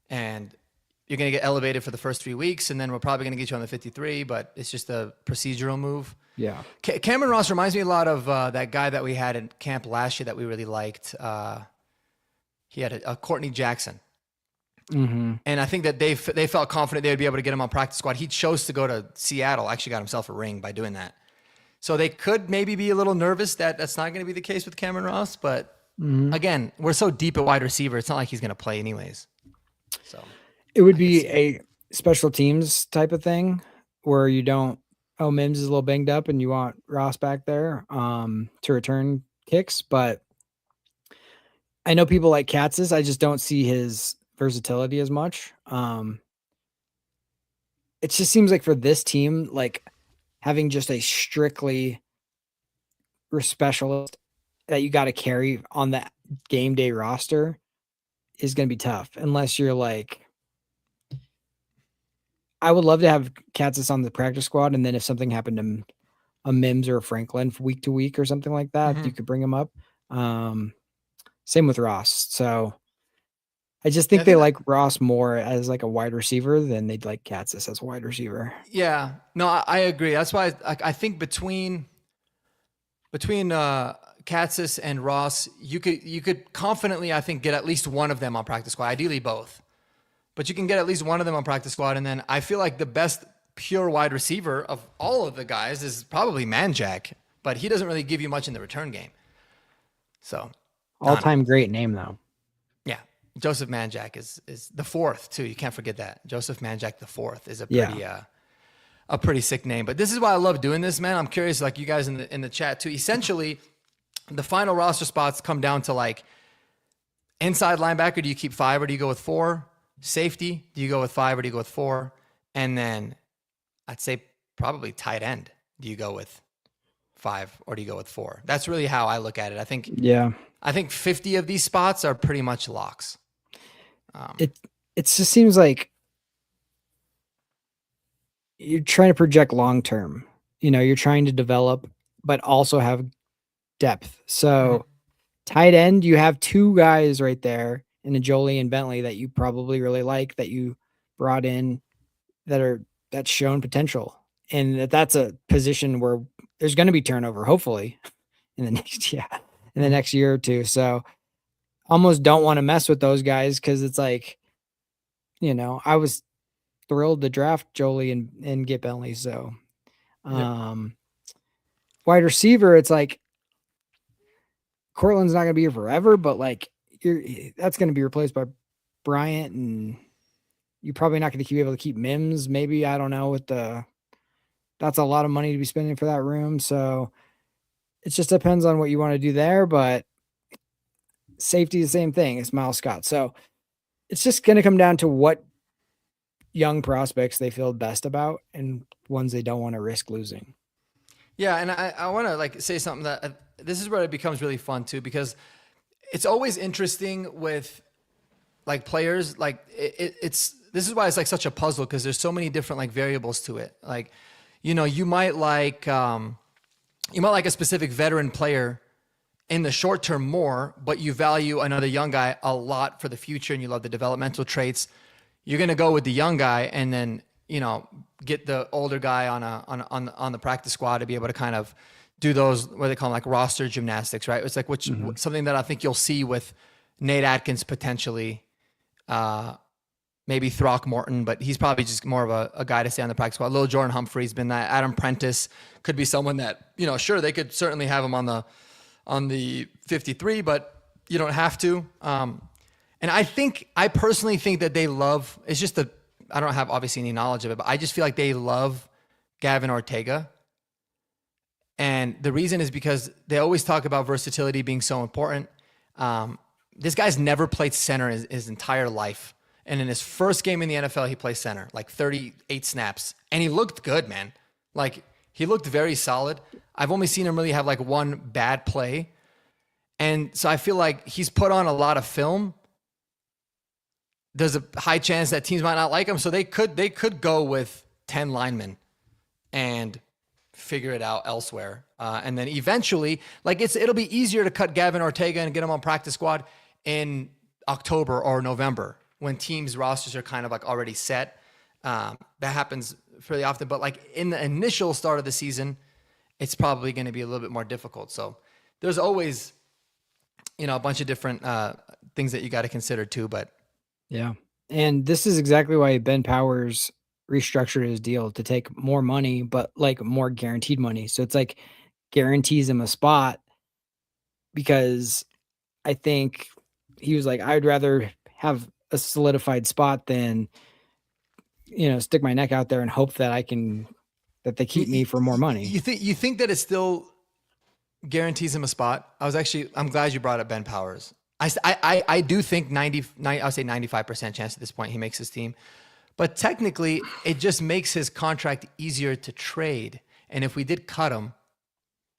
Speaker 1: and you're gonna get elevated for the first 3 weeks, and then we're probably gonna get you on the 53. But it's just a procedural move."
Speaker 2: Yeah,
Speaker 1: Cameron Ross reminds me a lot of that guy that we had in camp last year that we really liked. He had a Courtney Jackson. And I think that they felt confident they would be able to get him on practice squad. He chose to go to Seattle, actually got himself a ring by doing that. So they could maybe be a little nervous that that's not going to be the case with Cameron Ross. But again, we're so deep at wide receiver, it's not like he's going to play anyways. So
Speaker 2: it would be a special teams type of thing where you don't, Mims is a little banged up and you want Ross back there to return kicks. But I know people like Katz's. I just don't see his versatility as much. It just seems like for this team, like having just a strictly specialist that you got to carry on the game day roster is going to be tough unless you're like, I would love to have Katzis on the practice squad. And then if something happened to a Mims or a Franklin week to week or something like that, you could bring him up. Same with Ross. So I just
Speaker 1: Yeah, I
Speaker 2: think they
Speaker 1: think that,
Speaker 2: like Ross more as like a wide receiver than they'd like Katzis as a wide receiver.
Speaker 1: yeah, no, I agree. That's why I think between Katzis and Ross, you could confidently, I think, get at least one of them on practice squad. Ideally, both, but you can get at least one of them on practice squad. And then I feel like the best pure wide receiver of all of the guys is probably Manjack, but he doesn't really give you much in the return game. So I
Speaker 2: All
Speaker 1: don't know.
Speaker 2: time great name though.
Speaker 1: Yeah, Joseph Manjack is the fourth too. You can't forget that Joseph Manjack the fourth is
Speaker 2: Yeah.
Speaker 1: a pretty sick name. But this is why I love doing this, man. I'm curious, like you guys in the chat too. Essentially, the final roster spots come down to like inside linebacker. Do you keep 5 or do you go with 4? Safety, do you go with 5 or do you go with 4? And then I'd say probably tight end. Do you go with 5 or do you go with 4? That's really how I look at it.
Speaker 2: Yeah.
Speaker 1: I think 50 of these spots are pretty much locks.
Speaker 2: It just seems like you're trying to project long term. You're trying to develop, but also have depth. So tight end, you have 2 guys right there in a Jolie and Bentley that you probably really like that you brought in that's shown potential. And that's a position where there's going to be turnover, hopefully, in the next in the next year or two. So almost don't want to mess with those guys because it's like, I was thrilled to draft Jolie and get Bentley. So wide receiver, it's like Cortland's not going to be here forever, but like that's going to be replaced by Bryant, and you're probably not going to be able to keep Mims. Maybe, I don't know, that's a lot of money to be spending for that room. So it just depends on what you want to do there. But safety, the same thing. It's Miles Scott. So it's just going to come down to what young prospects they feel best about and ones they don't want to risk losing.
Speaker 1: Yeah, and I want to like say something that this is where it becomes really fun too, because it's always interesting with like players. Like it's this is why it's like such a puzzle, because there's so many different like variables to it. Like, you might like a specific veteran player in the short term more, but you value another young guy a lot for the future, and you love the developmental traits. You're gonna go with the young guy, and then get the older guy on the practice squad to be able to kind of do those, what they call them, like roster gymnastics, right? It's like something that I think you'll see with Nate Atkins potentially, maybe Throckmorton, but he's probably just more of a guy to stay on the practice squad. Little Jordan Humphrey's been that. Adam Prentice could be someone that, sure, they could certainly have him on the 53, but you don't have to. And I personally think that they love, it's just I don't have obviously any knowledge of it, but I just feel like they love Gavin Ortega. And the reason is because they always talk about versatility being so important. This guy's never played center his entire life. And in his first game in the NFL, he plays center, like 38 snaps. And he looked good, man. Like, he looked very solid. I've only seen him really have like one bad play. And so I feel like he's put on a lot of film. There's a high chance that teams might not like him. So they could go with 10 linemen and figure it out elsewhere. And then eventually, like it'll be easier to cut Gavin Ortega and get him on practice squad in October or November when teams' rosters are kind of like already set. That happens fairly often. But like in the initial start of the season, it's probably going to be a little bit more difficult. So there's always, a bunch of different things that you got to consider too. But
Speaker 2: yeah. And this is exactly why Ben Powers restructured his deal to take more money, but like more guaranteed money. So it's like guarantees him a spot, because I think he was like, I'd rather have a solidified spot than, stick my neck out there and hope that that they keep me for more money.
Speaker 1: You think that it still guarantees him a spot? I'm glad you brought up Ben Powers. I do think I'll say 95% chance at this point he makes his team. But technically, it just makes his contract easier to trade. And if we did cut him,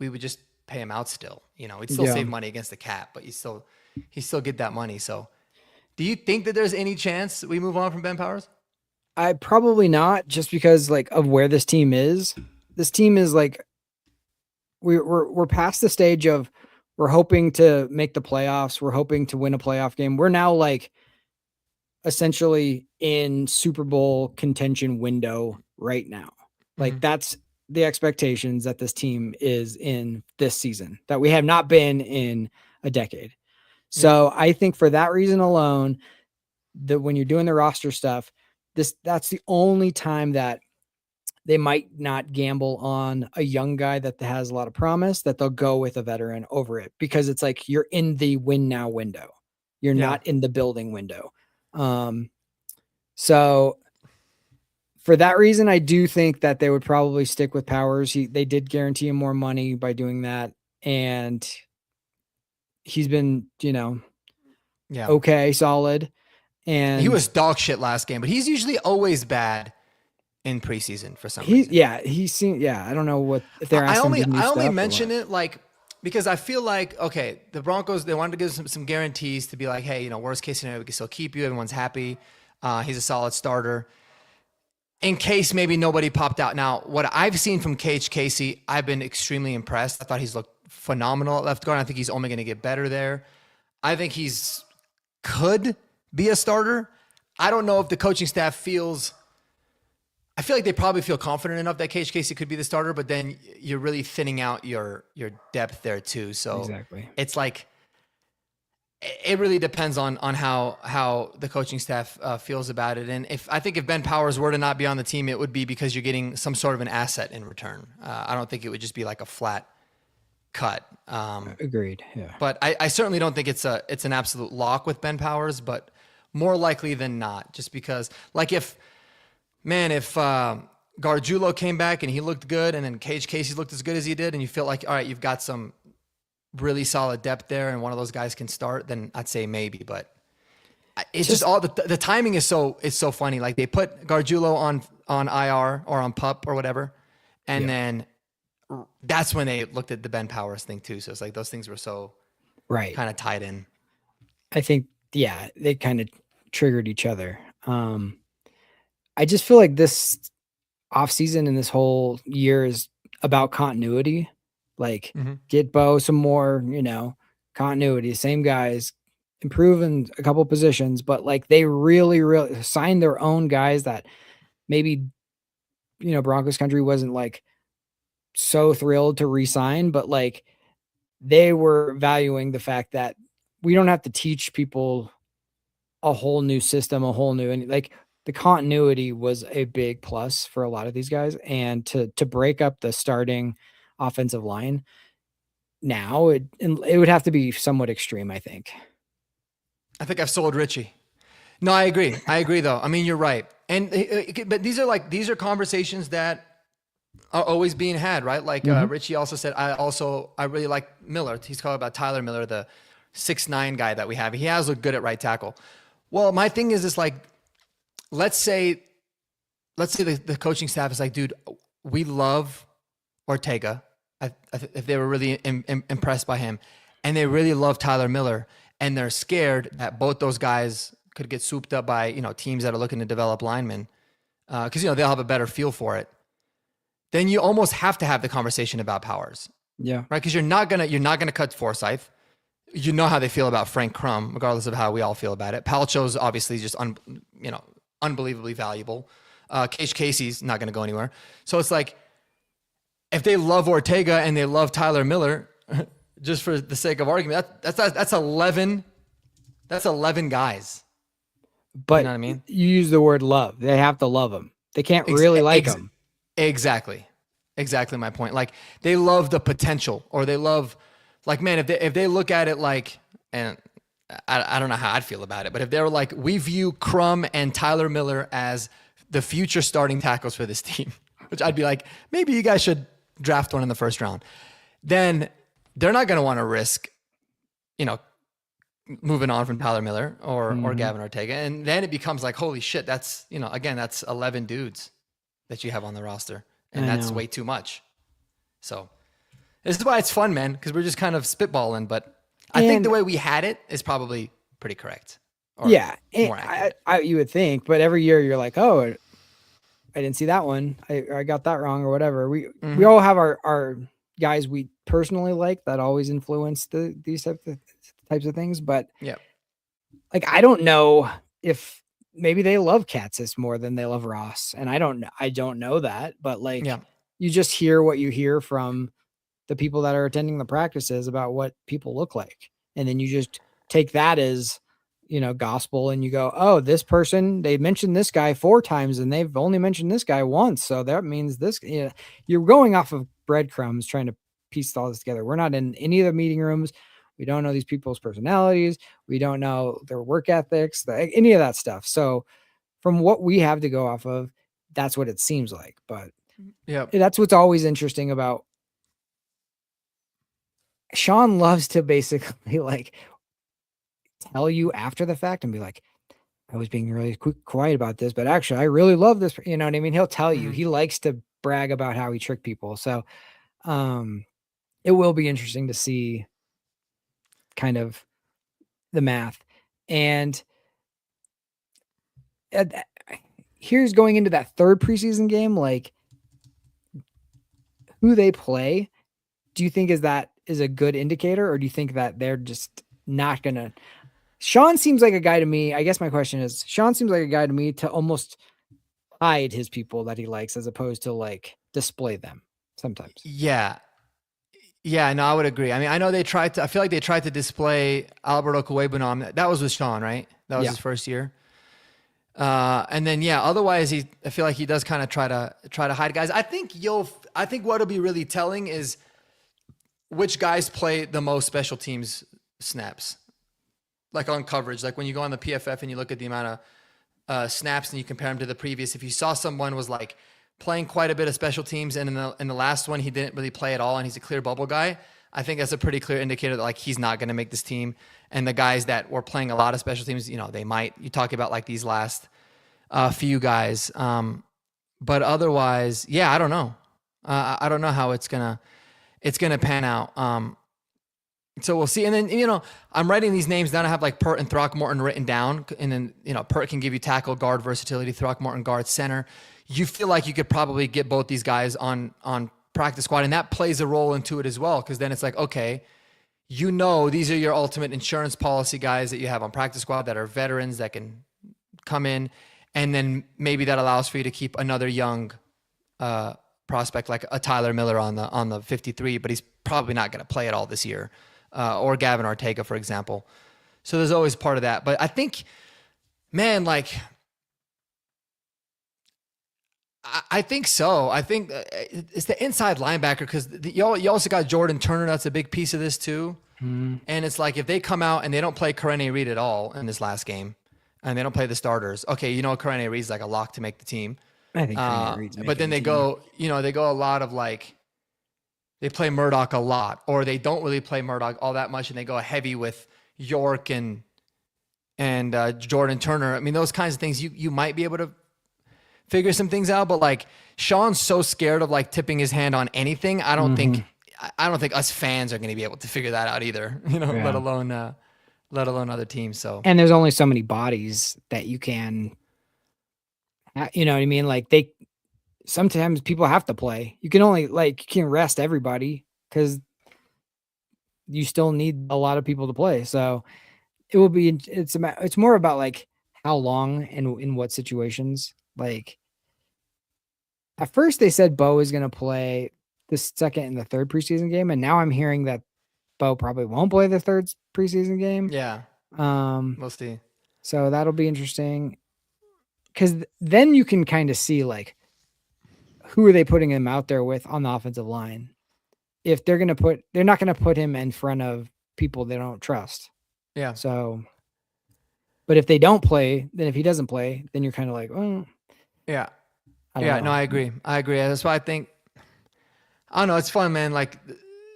Speaker 1: we would just pay him out still. We'd still save money against the cap, but he still get that money. So do you think that there's any chance we move on from Ben Powers?
Speaker 2: I probably not, just because like of where this team is. This team is like, we're past the stage of, we're hoping to make the playoffs. We're hoping to win a playoff game. We're now like essentially in Super Bowl contention window right now. Like that's the expectations that this team is in this season that we have not been in a decade. So I think for that reason alone, that when you're doing the roster stuff, that's the only time that they might not gamble on a young guy that has a lot of promise, that they'll go with a veteran over it, because it's like you're in the win now window. You're not in the building window. So for that reason, I do think that they would probably stick with Powers. They did guarantee him more money by doing that. And he's been, okay, solid. And
Speaker 1: he was dog shit last game, but he's usually always bad in preseason for some reason.
Speaker 2: He's seen. I don't know what if they're asking him to do
Speaker 1: I only
Speaker 2: stuff
Speaker 1: mention it like because I feel like, okay, the Broncos, they wanted to give some guarantees to be like, hey, worst case scenario, we can still keep you. Everyone's happy. He's a solid starter. In case maybe nobody popped out. Now, what I've seen from KH Casey, I've been extremely impressed. I thought he's looked phenomenal at left guard. I think he's only going to get better there. I think he's could be a starter. I don't know if the coaching staff feels... I feel like they probably feel confident enough that KH Casey could be the starter, but then you're really thinning out your depth there too. So
Speaker 2: exactly.
Speaker 1: It's like, it really depends on how the coaching staff feels about it. And I think if Ben Powers were to not be on the team, it would be because you're getting some sort of an asset in return. I don't think it would just be like a flat cut.
Speaker 2: Agreed. Yeah.
Speaker 1: But I certainly don't think it's an absolute lock with Ben Powers, but more likely than not, just because like if Gargiulo came back and he looked good, and then KH Casey looked as good as he did, and you feel like, all right, you've got some really solid depth there, and one of those guys can start, then I'd say maybe. But it's just all the timing is so funny. Like they put Gargiulo on IR or on PUP or whatever, and then that's when they looked at the Ben Powers thing too. So it's like those things were so kind of tied in.
Speaker 2: I think they kind of triggered each other. I just feel like this offseason and this whole year is about continuity. Like get Bo some more, continuity, same guys, improve in a couple positions, but like they really, really signed their own guys that maybe, Broncos country wasn't like so thrilled to re-sign, but like they were valuing the fact that we don't have to teach people a whole new system, and like the continuity was a big plus for a lot of these guys. And to break up the starting offensive line now, it would have to be somewhat extreme, I think.
Speaker 1: I think I've sold Richie. No, I agree. Though. I mean, you're right. But these are conversations that are always being had, right? Like Richie also said, I really like Miller. He's talking about Tyler Miller, the 6'9" guy that we have. He has looked good at right tackle. Well, my thing is this, like, let's say the coaching staff is like, dude, we love Ortega. If they were really impressed by him, and they really love Tyler Miller, and they're scared that both those guys could get souped up by teams that are looking to develop linemen, because they'll have a better feel for it. Then you almost have to have the conversation about Powers, right? Because you're not gonna cut Forsyth. You know how they feel about Frank Crum, regardless of how we all feel about it. Palcho's obviously just unbelievably valuable. KH Casey's not going to go anywhere. So it's like, if they love Ortega and they love Tyler Miller, just for the sake of argument, that's 11. That's 11 guys.
Speaker 2: But
Speaker 1: you know what I mean?
Speaker 2: You use the word love. They have to love him. They can't really like him.
Speaker 1: Exactly my point. Like they love the potential, or they love, like, man, if they look at it like, and I don't know how I'd feel about it, but if they were like, we view Crum and Tyler Miller as the future starting tackles for this team, which I'd be like, maybe you guys should draft one in the first round, then they're not going to want to risk, moving on from Tyler Miller or Gavin Ortega. And then it becomes like, holy shit, that's, again, that's 11 dudes that you have on the roster, and that's way too much. So this is why it's fun, man, because we're just kind of spitballing, but I think the way we had it is probably pretty correct. More accurate.
Speaker 2: You would think, but every year you're like, oh, I didn't see that one. I got that wrong or whatever. We all have our guys we personally like that always influence these types of things. But like, I don't know if maybe they love Katzis more than they love Ross. And I don't know that, but like
Speaker 1: Yeah.
Speaker 2: you just hear what you hear from the people that are attending the practices about what people look like. And then you just take that as, gospel and you go, oh, this person, they mentioned this guy 4 times and they've only mentioned this guy once. So that means this, you're going off of breadcrumbs trying to piece all this together. We're not in any of the meeting rooms. We don't know these people's personalities. We don't know their work ethics, any of that stuff. So from what we have to go off of, that's what it seems like. But
Speaker 1: Yeah.
Speaker 2: that's what's always interesting about Sean loves to basically like tell you after the fact and be like, I was being really quiet about this, but actually I really love this. You know what I mean? He'll tell you, he likes to brag about how he tricked people. So, it will be interesting to see kind of the math. And here's going into that third preseason game, like who they play. Do you think is a good indicator, or do you think that they're just not going to? Sean seems like a guy to me. I guess my question is, Sean seems like a guy to me to almost hide his people that he likes as opposed to like display them sometimes.
Speaker 1: Yeah. Yeah, no, I would agree. I mean, I know I feel like they tried to display Alberto Cuebunom. That was with Sean, right? That was his first year. And then, otherwise I feel like he does kind of try to hide guys. I think what'll be really telling is which guys play the most special teams snaps, like on coverage. Like when you go on the PFF and you look at the amount of snaps and you compare them to the previous, if you saw someone was like playing quite a bit of special teams and in the last one he didn't really play at all and he's a clear bubble guy, I think that's a pretty clear indicator that like he's not going to make this team. And the guys that were playing a lot of special teams, they might. You talk about like these last few guys, but otherwise, I don't know. I don't know how it's gonna pan out. So we'll see. And then, I'm writing these names down. I have like Pert and Throckmorton written down. And then, Pert can give you tackle, guard versatility, Throckmorton guard center. You feel like you could probably get both these guys on practice squad. And that plays a role into it as well. Cause then it's like, okay, these are your ultimate insurance policy guys that you have on practice squad that are veterans that can come in. And then maybe that allows for you to keep another young, prospect like a Tyler Miller on the 53, but he's probably not going to play at all this year. Or Gavin Ortega, for example. So there's always part of that. But I think, man, like, I think so. I think it's the inside linebacker because you also got Jordan Turner. That's a big piece of this too. And it's like if they come out and they don't play Karene Reed at all in this last game and they don't play the starters, okay, Karene Reed's like a lock to make the team.
Speaker 2: I think Karene Reed's
Speaker 1: but then they go a lot of like, they play Murdoch a lot, or they don't really play Murdoch all that much, and they go heavy with York and Jordan Turner. I mean, those kinds of things you might be able to figure some things out, but like Sean's so scared of like tipping his hand on anything. I don't think us fans are going to be able to figure that out either. Let alone other teams. So
Speaker 2: and there's only so many bodies that you can. You know what I mean? Like sometimes people have to play. You can only you can't rest everybody because you still need a lot of people to play. So it's more about like how long and in what situations. Like at first they said Bo is going to play the second and the third preseason game. And now I'm hearing that Bo probably won't play the third preseason game.
Speaker 1: Yeah. We'll see.
Speaker 2: So that'll be interesting. Cause then you can kind of see like, who are they putting him out there with on the offensive line? If they're not going to put him in front of people they don't trust.
Speaker 1: Yeah.
Speaker 2: So, but if they don't play, then if he doesn't play, then you're kind of like, oh,
Speaker 1: yeah.
Speaker 2: No,
Speaker 1: I agree. That's why I think, I don't know. It's fun, man. Like,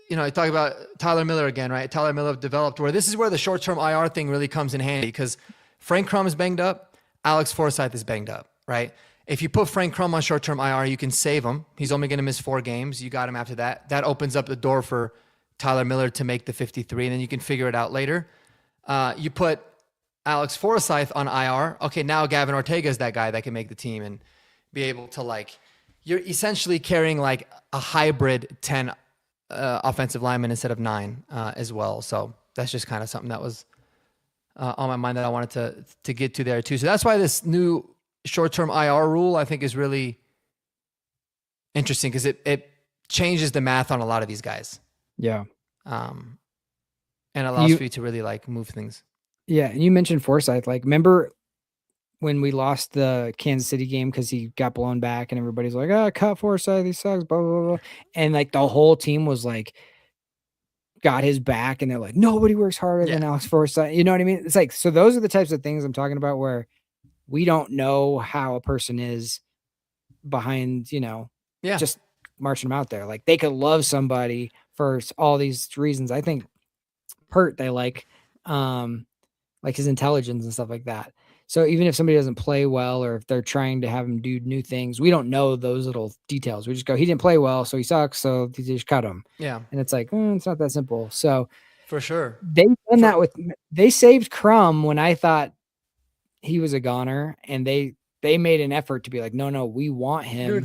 Speaker 1: you talk about Tyler Miller again, right? Tyler Miller developed this is where the short-term IR thing really comes in handy because Frank Crum is banged up. Alex Forsythe is banged up, right? If you put Frank Crum on short-term IR, you can save him. He's only going to miss 4 games. You got him after that. That opens up the door for Tyler Miller to make the 53, and then you can figure it out later. You put Alex Forsythe on IR. Okay, now Gavin Ortega is that guy that can make the team and be able to you're essentially carrying like a hybrid 10 offensive lineman instead of 9 as well. So that's just kind of something that was on my mind that I wanted to get to there too. So that's why this new short-term IR rule I think is really interesting because it changes the math on a lot of these guys.
Speaker 2: Yeah.
Speaker 1: And allows for you to really like move things.
Speaker 2: Yeah, and you mentioned Forsythe. Like, remember when we lost the Kansas City game because he got blown back and everybody's like, "Oh, cut Forsythe, he sucks," blah, blah, blah. And like the whole team was like, got his back, and they're like, nobody works harder than Alex Forsythe. You know what I mean? It's like, so those are the types of things I'm talking about where we don't know how a person is behind, just marching them out there. Like they could love somebody for all these reasons. I think Pert, they like his intelligence and stuff like that. So even if somebody doesn't play well, or if they're trying to have him do new things, we don't know those little details. We just go, he didn't play well, so he sucks, so they just cut him.
Speaker 1: Yeah.
Speaker 2: And it's like, it's not that simple. So
Speaker 1: for sure.
Speaker 2: They saved Crum when I thought he was a goner, and they made an effort to be like, no, we want him.
Speaker 1: Dude,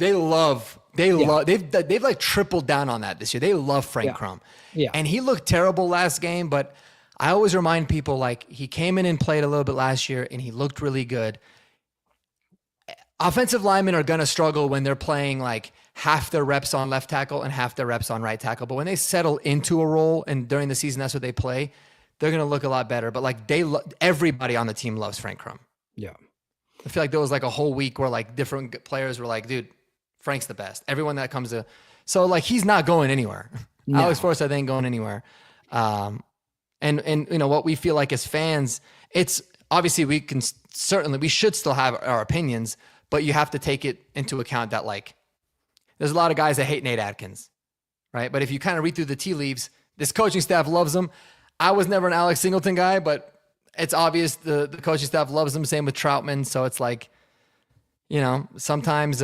Speaker 1: they've like tripled down on that this year. They love Frank Crum.
Speaker 2: Yeah.
Speaker 1: And he looked terrible last game, but I always remind people, like, he came in and played a little bit last year and he looked really good. Offensive linemen are going to struggle when they're playing like half their reps on left tackle and half their reps on right tackle. But when they settle into a role and during the season, that's what they play, they're going to look a lot better. But like everybody on the team loves Frank Crum.
Speaker 2: Yeah.
Speaker 1: I feel like there was like a whole week where like different players were like, dude, Frank's the best. Everyone that comes to, so like, he's not going anywhere. No. Alex Forsythe ain't going anywhere. And you know what we feel like as fans, it's obviously we should still have our opinions, but you have to take it into account that like there's a lot of guys that hate Nate Atkins, right? But if you kind of read through the tea leaves, this coaching staff loves him. I was never an Alex Singleton guy, but it's obvious the coaching staff loves him. Same with Troutman. So it's like, sometimes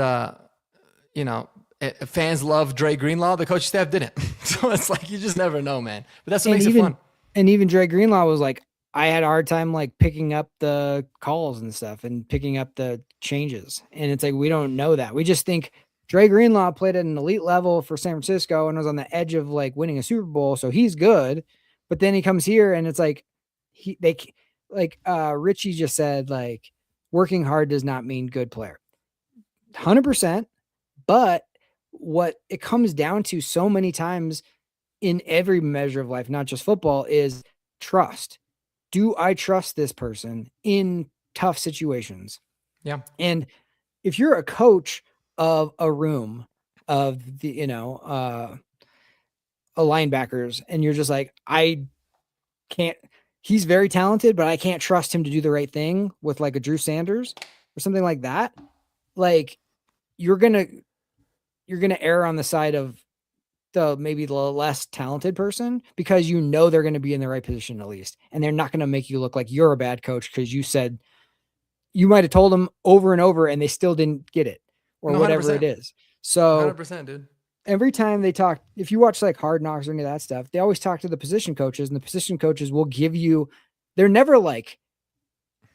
Speaker 1: fans love Dre Greenlaw. The coaching staff didn't. So it's like you just never know, man. But that's what makes it fun.
Speaker 2: And even Dre Greenlaw was like, I had a hard time like picking up the calls and stuff and picking up the changes. And it's like, we don't know that. We just think Dre Greenlaw played at an elite level for San Francisco and was on the edge of like winning a Super Bowl. So he's good. But then he comes here and it's like, Richie just said, like, working hard does not mean good player. 100%. But what it comes down to so many times in every measure of life, not just football, is trust. Do I trust this person in tough situations?
Speaker 1: Yeah.
Speaker 2: And if you're a coach of a room of the, a linebackers, and you're just like, he's very talented, but I can't trust him to do the right thing with like a Drew Sanders or something like that. Like you're going to err on the side of maybe the less talented person because they're going to be in the right position at least. And they're not going to make you look like you're a bad coach because you said you might have told them over and over and they still didn't get it or whatever it is. So
Speaker 1: 100%, dude.
Speaker 2: Every time they talk, if you watch like Hard Knocks or any of that stuff, they always talk to the position coaches, and the position coaches will give you, they're never like,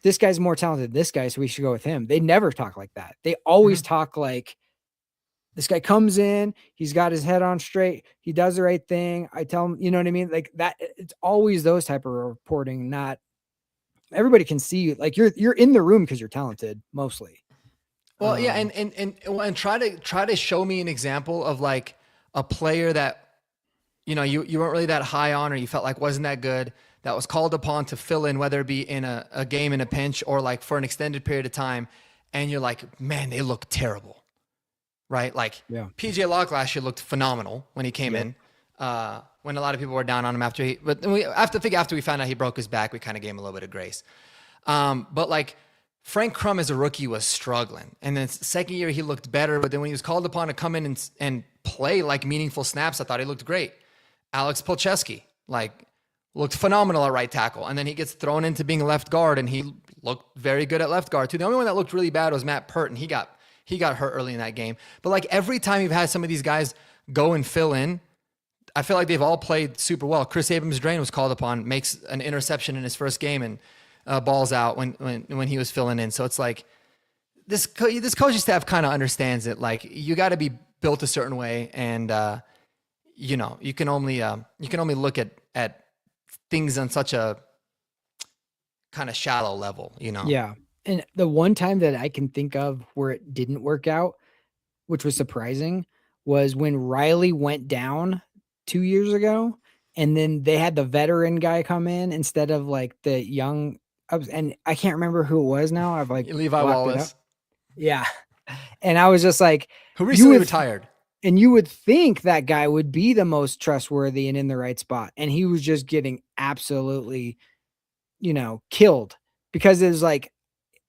Speaker 2: this guy's more talented than this guy, so we should go with him. They never talk like that. They always talk like, this guy comes in, he's got his head on straight, he does the right thing. I tell him, you know what I mean? Like that, it's always those type of reporting, not everybody can see you. Like you're in the room because you're talented mostly.
Speaker 1: Well, yeah. And try to show me an example of like a player that, you weren't really that high on, or you felt like wasn't that good, that was called upon to fill in, whether it be in a game in a pinch or like for an extended period of time. And you're like, man, they look terrible. Right? Like PJ Locke last year looked phenomenal when he came in, when a lot of people were down on him after we found out he broke his back, we kind of gave him a little bit of grace. But like Frank Crum as a rookie was struggling. And then second year he looked better, but then when he was called upon to come in and play like meaningful snaps, I thought he looked great. Alex Polcheski, like looked phenomenal at right tackle. And then he gets thrown into being left guard and he looked very good at left guard too. The only one that looked really bad was Matt Pert, and he got hurt early in that game. But like every time you've had some of these guys go and fill in, I feel like they've all played super well. Chris Abrams-Drain was called upon, makes an interception in his first game and balls out when he was filling in. So it's like this coaching staff kind of understands it. Like you got to be built a certain way, and you can only look at things on such a kind of shallow level,
Speaker 2: Yeah. And the one time that I can think of where it didn't work out, which was surprising, was when Riley went down 2 years ago, and then they had the veteran guy come in instead of, like, the young and I can't remember who it was now, I've, like,
Speaker 1: Levi
Speaker 2: blocked it up.
Speaker 1: Wallace,
Speaker 2: Yeah. And I was just like,
Speaker 1: who
Speaker 2: you
Speaker 1: recently
Speaker 2: would
Speaker 1: retired.
Speaker 2: and you would think that guy would be the most trustworthy and in the right spot, and he was just getting absolutely, killed because it was like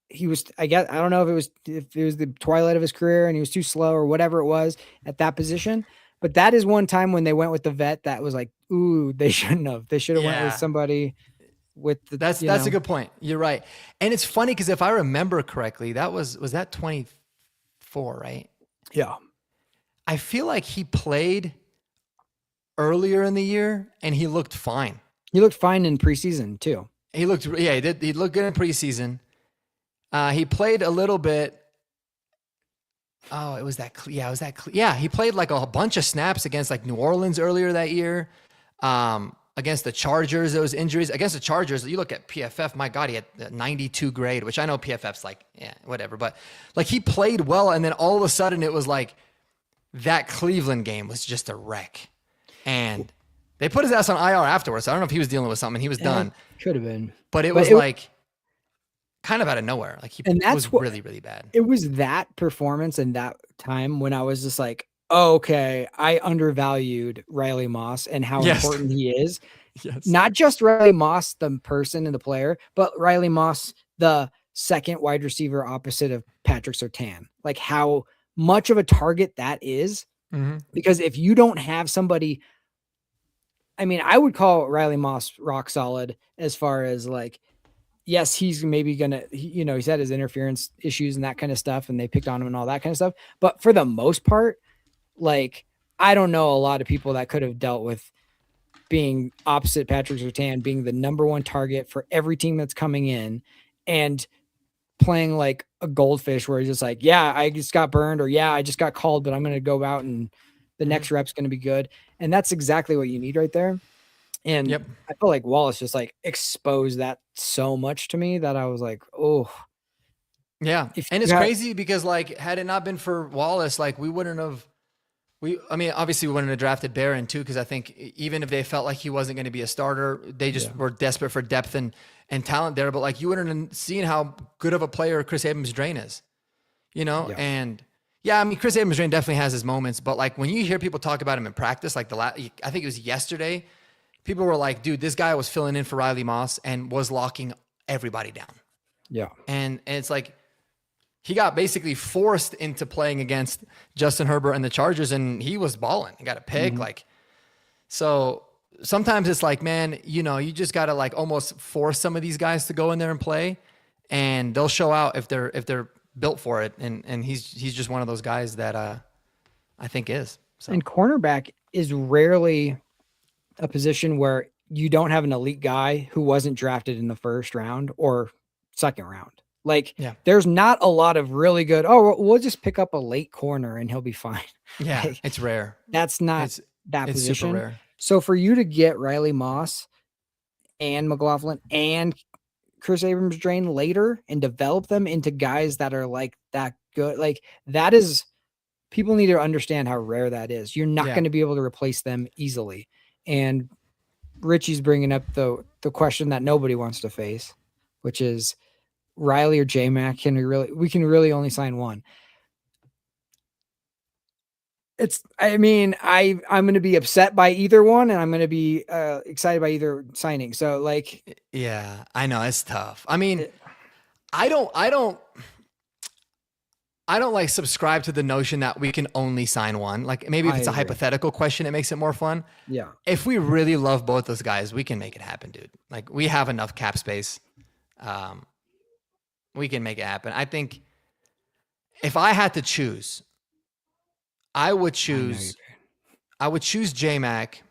Speaker 2: he was I guess I don't know if it was the twilight of his career and he was too slow or whatever it was at that position, but that is one time when they went with the vet that was like, ooh, they shouldn't have. They should have went with
Speaker 1: Yeah.
Speaker 2: somebody with the,
Speaker 1: That's a good point. You're right. And it's funny because if I remember correctly, was that 24, right?
Speaker 2: Yeah.
Speaker 1: I feel like he played earlier in the year and he looked fine.
Speaker 2: He looked fine in preseason too.
Speaker 1: He did. He looked good in preseason. He played a little bit. Oh, it was that. Yeah, he played like a bunch of snaps against like New Orleans earlier that year. Against the Chargers, there was injuries. Against the Chargers, you look at PFF, my God, he had a 92 grade, which I know PFF's like, yeah, whatever. But like he played well, and then all of a sudden it was like that Cleveland game was just a wreck. And they put his ass on IR afterwards. So I don't know if he was dealing with something. He was done.
Speaker 2: Could have been.
Speaker 1: But it was like kind of out of nowhere. Like he was really, really bad.
Speaker 2: It was that performance and that time when I was just like, oh, okay, I undervalued Riley Moss and how important he is.
Speaker 1: Yes.
Speaker 2: Not just Riley Moss, the person and the player, but Riley Moss, the second wide receiver opposite of Patrick Surtain. Like how much of a target that is.
Speaker 1: Mm-hmm.
Speaker 2: Because if you don't have somebody, I mean, I would call Riley Moss rock solid as far as like, yes, he's maybe going to, he's had his interference issues and that kind of stuff, and they picked on him and all that kind of stuff. But for the most part, like, I don't know a lot of people that could have dealt with being opposite Patrick Surtain, being the number one target for every team that's coming in and playing like a goldfish where he's just like, yeah, I just got burned, or yeah, I just got called, but I'm going to go out and the next rep's going to be good. And that's exactly what you need right there. And I feel like Wallace just like exposed that so much to me that I was like, oh.
Speaker 1: Yeah. And it's crazy because like, had it not been for Wallace, like we wouldn't have, obviously we wouldn't have drafted Barron too, because I think even if they felt like he wasn't going to be a starter, they just were desperate for depth and talent there. But like you wouldn't have seen how good of a player Chris Abrams-Drain is, and Chris Abrams-Drain definitely has his moments, but like when you hear people talk about him in practice, like I think it was yesterday, people were like, dude, this guy was filling in for Riley Moss and was locking everybody down.
Speaker 2: Yeah.
Speaker 1: And it's like, he got basically forced into playing against Justin Herbert and the Chargers, and he was balling. He got a pick. So sometimes it's like, man, you just got to like almost force some of these guys to go in there and play, and they'll show out if they're built for it. And he's just one of those guys that I think is. So.
Speaker 2: And cornerback is rarely a position where you don't have an elite guy who wasn't drafted in the first round or second round. Like, there's not a lot of really good, we'll just pick up a late corner and he'll be fine.
Speaker 1: Yeah,
Speaker 2: like,
Speaker 1: it's rare.
Speaker 2: That's not that
Speaker 1: it's
Speaker 2: position.
Speaker 1: Super rare.
Speaker 2: So for you to get Riley Moss and McLaughlin and Chris Abrams-Drain later and develop them into guys that are like that good, like that is, people need to understand how rare that is. You're not going to be able to replace them easily. And Richie's bringing up the question that nobody wants to face, which is, Riley or J-Mac, we can really only sign one. I'm going to be upset by either one, and I'm going to be excited by either signing. So like,
Speaker 1: yeah, I know it's tough. I mean, I don't like subscribe to the notion that we can only sign one. Like maybe if it's a hypothetical question, it makes it more fun.
Speaker 2: Yeah.
Speaker 1: If we really love both those guys, we can make it happen, dude. Like we have enough cap space. We can make it happen. I think if I had to choose, I would choose J-Mac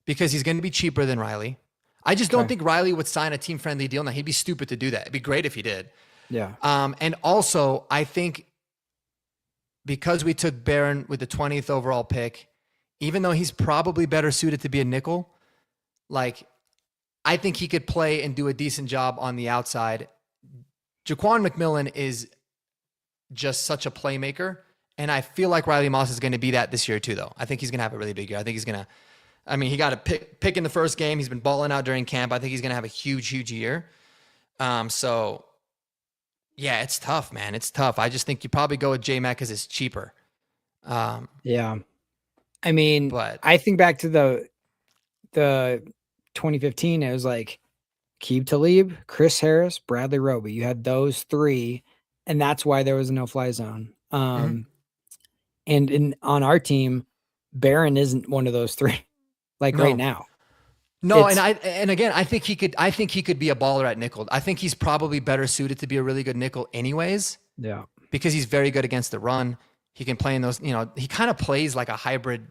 Speaker 1: because he's going to be cheaper than Riley. I just don't think Riley would sign a team-friendly deal. Now, he'd be stupid to do that. It'd be great if he did.
Speaker 2: Yeah.
Speaker 1: And also, I think because we took Barron with the 20th overall pick, even though he's probably better suited to be a nickel, like I think he could play and do a decent job on the outside. Jaquan McMillan is just such a playmaker. And I feel like Riley Moss is going to be that this year too, though. I think he's going to have a really big year. I think he's going to, I mean, he got a pick in the first game. He's been balling out during camp. I think he's going to have a huge year. So yeah, it's tough, man. It's tough. I just think you probably go with J-Mac because it's cheaper.
Speaker 2: Yeah. I mean,
Speaker 1: but
Speaker 2: I think back to the 2015, it was like Aqib Talib, Chris Harris, Bradley Roby. You had those three, and that's why there was a no-fly zone. And on our team, Barron isn't one of those three, like right now.
Speaker 1: No, and again, I think he could be a baller at nickel. I think he's probably better suited to be a really good nickel anyways.
Speaker 2: Yeah.
Speaker 1: Because he's very good against the run. He can play in those, he kind of plays like a hybrid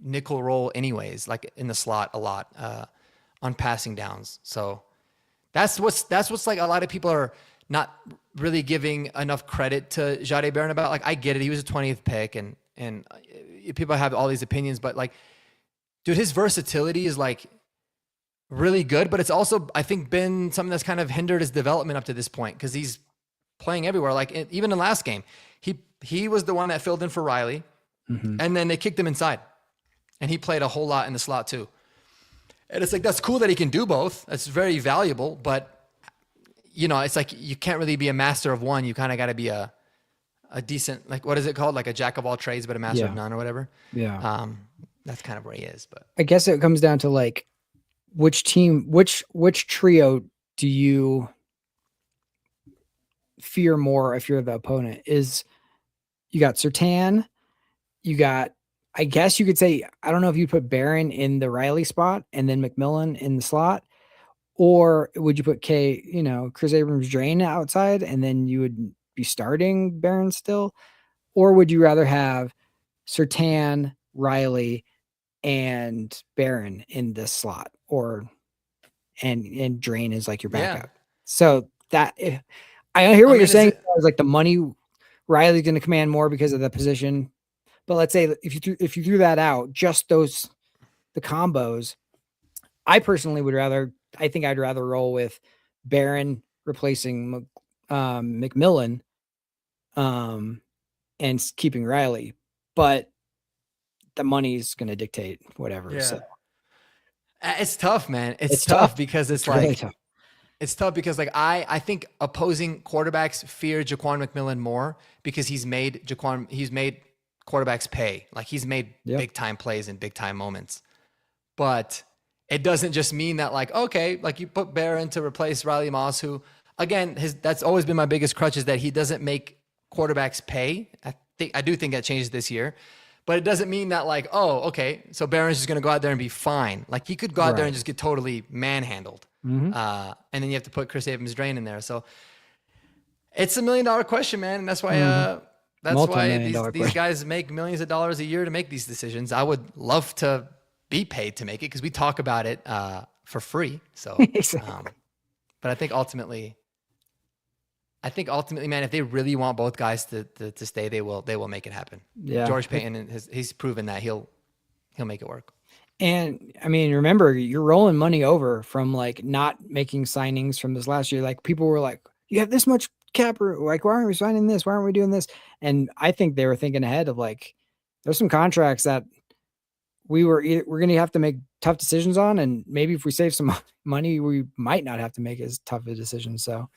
Speaker 1: nickel role anyways, like in the slot a lot, on passing downs. So that's what's like a lot of people are not really giving enough credit to Jahdae Barron about. Like, I get it. He was a 20th pick and people have all these opinions, but like, dude, his versatility is like really good, but it's also, I think, been something that's kind of hindered his development up to this point because he's playing everywhere. Like even in the last game, he was the one that filled in for Riley, and then they kicked him inside, and he played a whole lot in the slot too. And it's like, that's cool that he can do both. That's very valuable, but it's like you can't really be a master of one. You kind of got to be a decent, like, what is it called? Like a jack of all trades, but a master of none or whatever.
Speaker 2: Yeah.
Speaker 1: That's kind of where he is. But
Speaker 2: I guess it comes down to like which trio do you fear more if you're the opponent? Is you got Surtain, you got, I guess you could say, I don't know if you put Barron in the Riley spot and then McMillan in the slot, or would you put Chris Abrams Drain outside and then you would be starting Barron still? Or would you rather have Surtain, Riley, and Barron in this slot, and Drain is like your backup? Yeah. So that I hear what you're saying. It's like the money, Riley's going to command more because of the position. But let's say if you threw that out, just the combos, I personally I'd rather roll with Barron replacing McMillan, and keeping Riley, but the money's going to dictate whatever. Yeah. So
Speaker 1: it's tough, man. It's tough because it's like,
Speaker 2: really tough.
Speaker 1: It's tough because like I think opposing quarterbacks fear Jaquan McMillan more because he's made quarterbacks pay. Like he's made big time plays in big time moments. But it doesn't just mean that like, okay, like you put Barron to replace Riley Moss, who again, that's always been my biggest crutch, is that he doesn't make quarterbacks pay. I do think that changes this year. But it doesn't mean that like, oh, okay, so Barron's just going to go out there and be fine. Like he could go out there and just get totally manhandled. And then you have to put Chris Abrams Drain in there. So it's $1 million question, man. And that's why these guys make millions of dollars a year to make these decisions. I would love to be paid to make it because we talk about it for free. So, but I think ultimately, man, if they really want both guys to stay, they will make it happen. Yeah. George Payton, he's proven that he'll make it work.
Speaker 2: And I mean, remember, you're rolling money over from like not making signings from this last year. Like people were like, you have this much cap, like, why aren't we signing this? Why aren't we doing this? And I think they were thinking ahead of like, there's some contracts that we're going to have to make tough decisions on. And maybe if we save some money, we might not have to make as tough a decision. So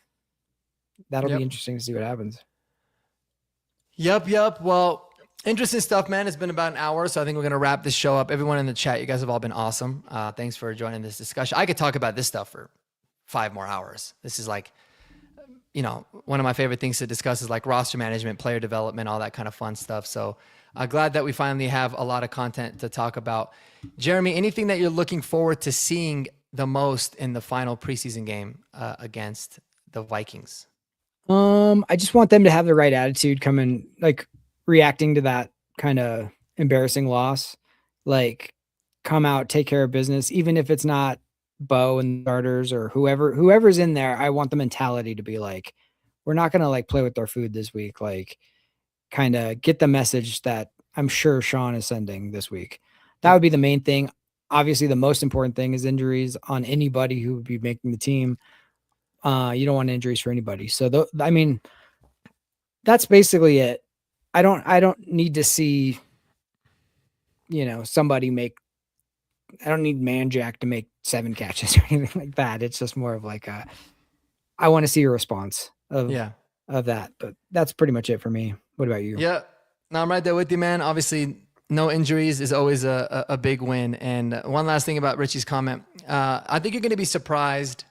Speaker 2: that'll be interesting to see what happens.
Speaker 1: Yep. Well, interesting stuff, man. It's been about an hour, so I think we're going to wrap this show up. Everyone in the chat, you guys have all been awesome. Thanks for joining this discussion. I could talk about this stuff for 5 more hours. This is like, one of my favorite things to discuss is like roster management, player development, all that kind of fun stuff. So glad that we finally have a lot of content to talk about. Jeremy, anything that you're looking forward to seeing the most in the final preseason game against the Vikings?
Speaker 2: I just want them to have the right attitude coming, like reacting to that kind of embarrassing loss, like come out, take care of business, even if it's not Bo and starters or whoever's in there. I want the mentality to be like, we're not going to like play with our food this week. Like kind of get the message that I'm sure Sean is sending this week. That would be the main thing. obviously the most important thing is injuries on anybody who would be making the team. You don't want injuries for anybody. So I mean, that's basically it. I don't need to see, somebody make. I don't need Manjack to make 7 catches or anything like that. It's just more of like I want to see a response of that. But that's pretty much it for me. What about you?
Speaker 1: Yeah. No, I'm right there with you, man. Obviously, no injuries is always a big win. And one last thing about Richie's comment. I think you're going to be surprised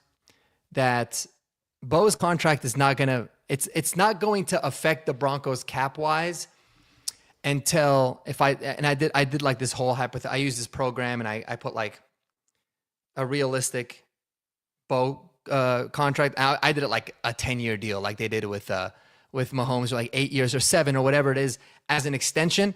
Speaker 1: that Bo's contract is not going to, it's not going to affect the Broncos cap wise until I did like this whole I used this program and I put like a realistic Bo contract. I did it like a 10-year deal, like they did it with Mahomes, or like 8 years or 7 or whatever it is as an extension.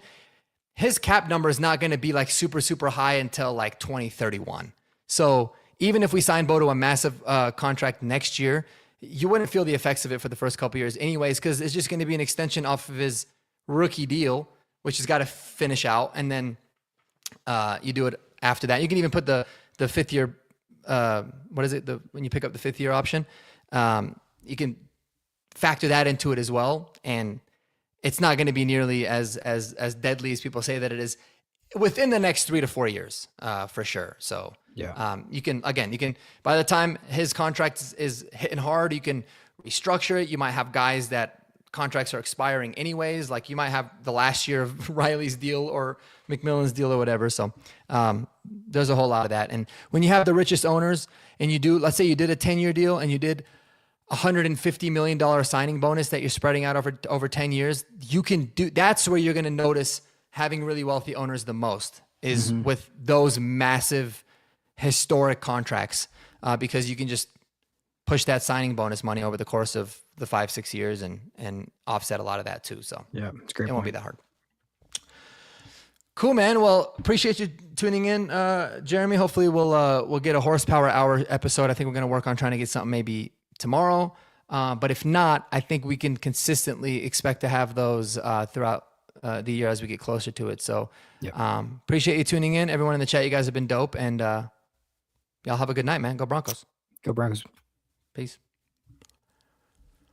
Speaker 1: His cap number is not going to be like super, super high until like 2031. So even if we sign Bo to a massive contract next year, you wouldn't feel the effects of it for the first couple of years anyways, because it's just going to be an extension off of his rookie deal, which has got to finish out. And then you do it after that. You can even put the 5th year, what is it? When you pick up the 5th year option, you can factor that into it as well. And it's not going to be nearly as deadly as people say that it is within the next 3 to 4 years, for sure. So you can, by the time his contract is hitting hard, you can restructure it. You might have guys that contracts are expiring anyways. Like you might have the last year of Riley's deal or McMillan's deal or whatever. So there's a whole lot of that. And when you have the richest owners and let's say you did a 10-year deal and you did $150 million signing bonus that you're spreading out over 10 years, that's where you're going to notice having really wealthy owners the most is with those massive historic contracts, because you can just push that signing bonus money over the course of the 5-6 years and offset a lot of that too. So
Speaker 2: yeah, it's great.
Speaker 1: It won't be that hard. Cool, man. Well, appreciate you tuning in, Jeremy. Hopefully we'll get a horsepower hour episode. I think we're going to work on trying to get something maybe tomorrow. But if not, I think we can consistently expect to have those throughout the year as we get closer to it. So appreciate you tuning in. Everyone in the chat, you guys have been dope. And y'all have a good night, man. Go Broncos.
Speaker 2: Go Broncos.
Speaker 1: Peace.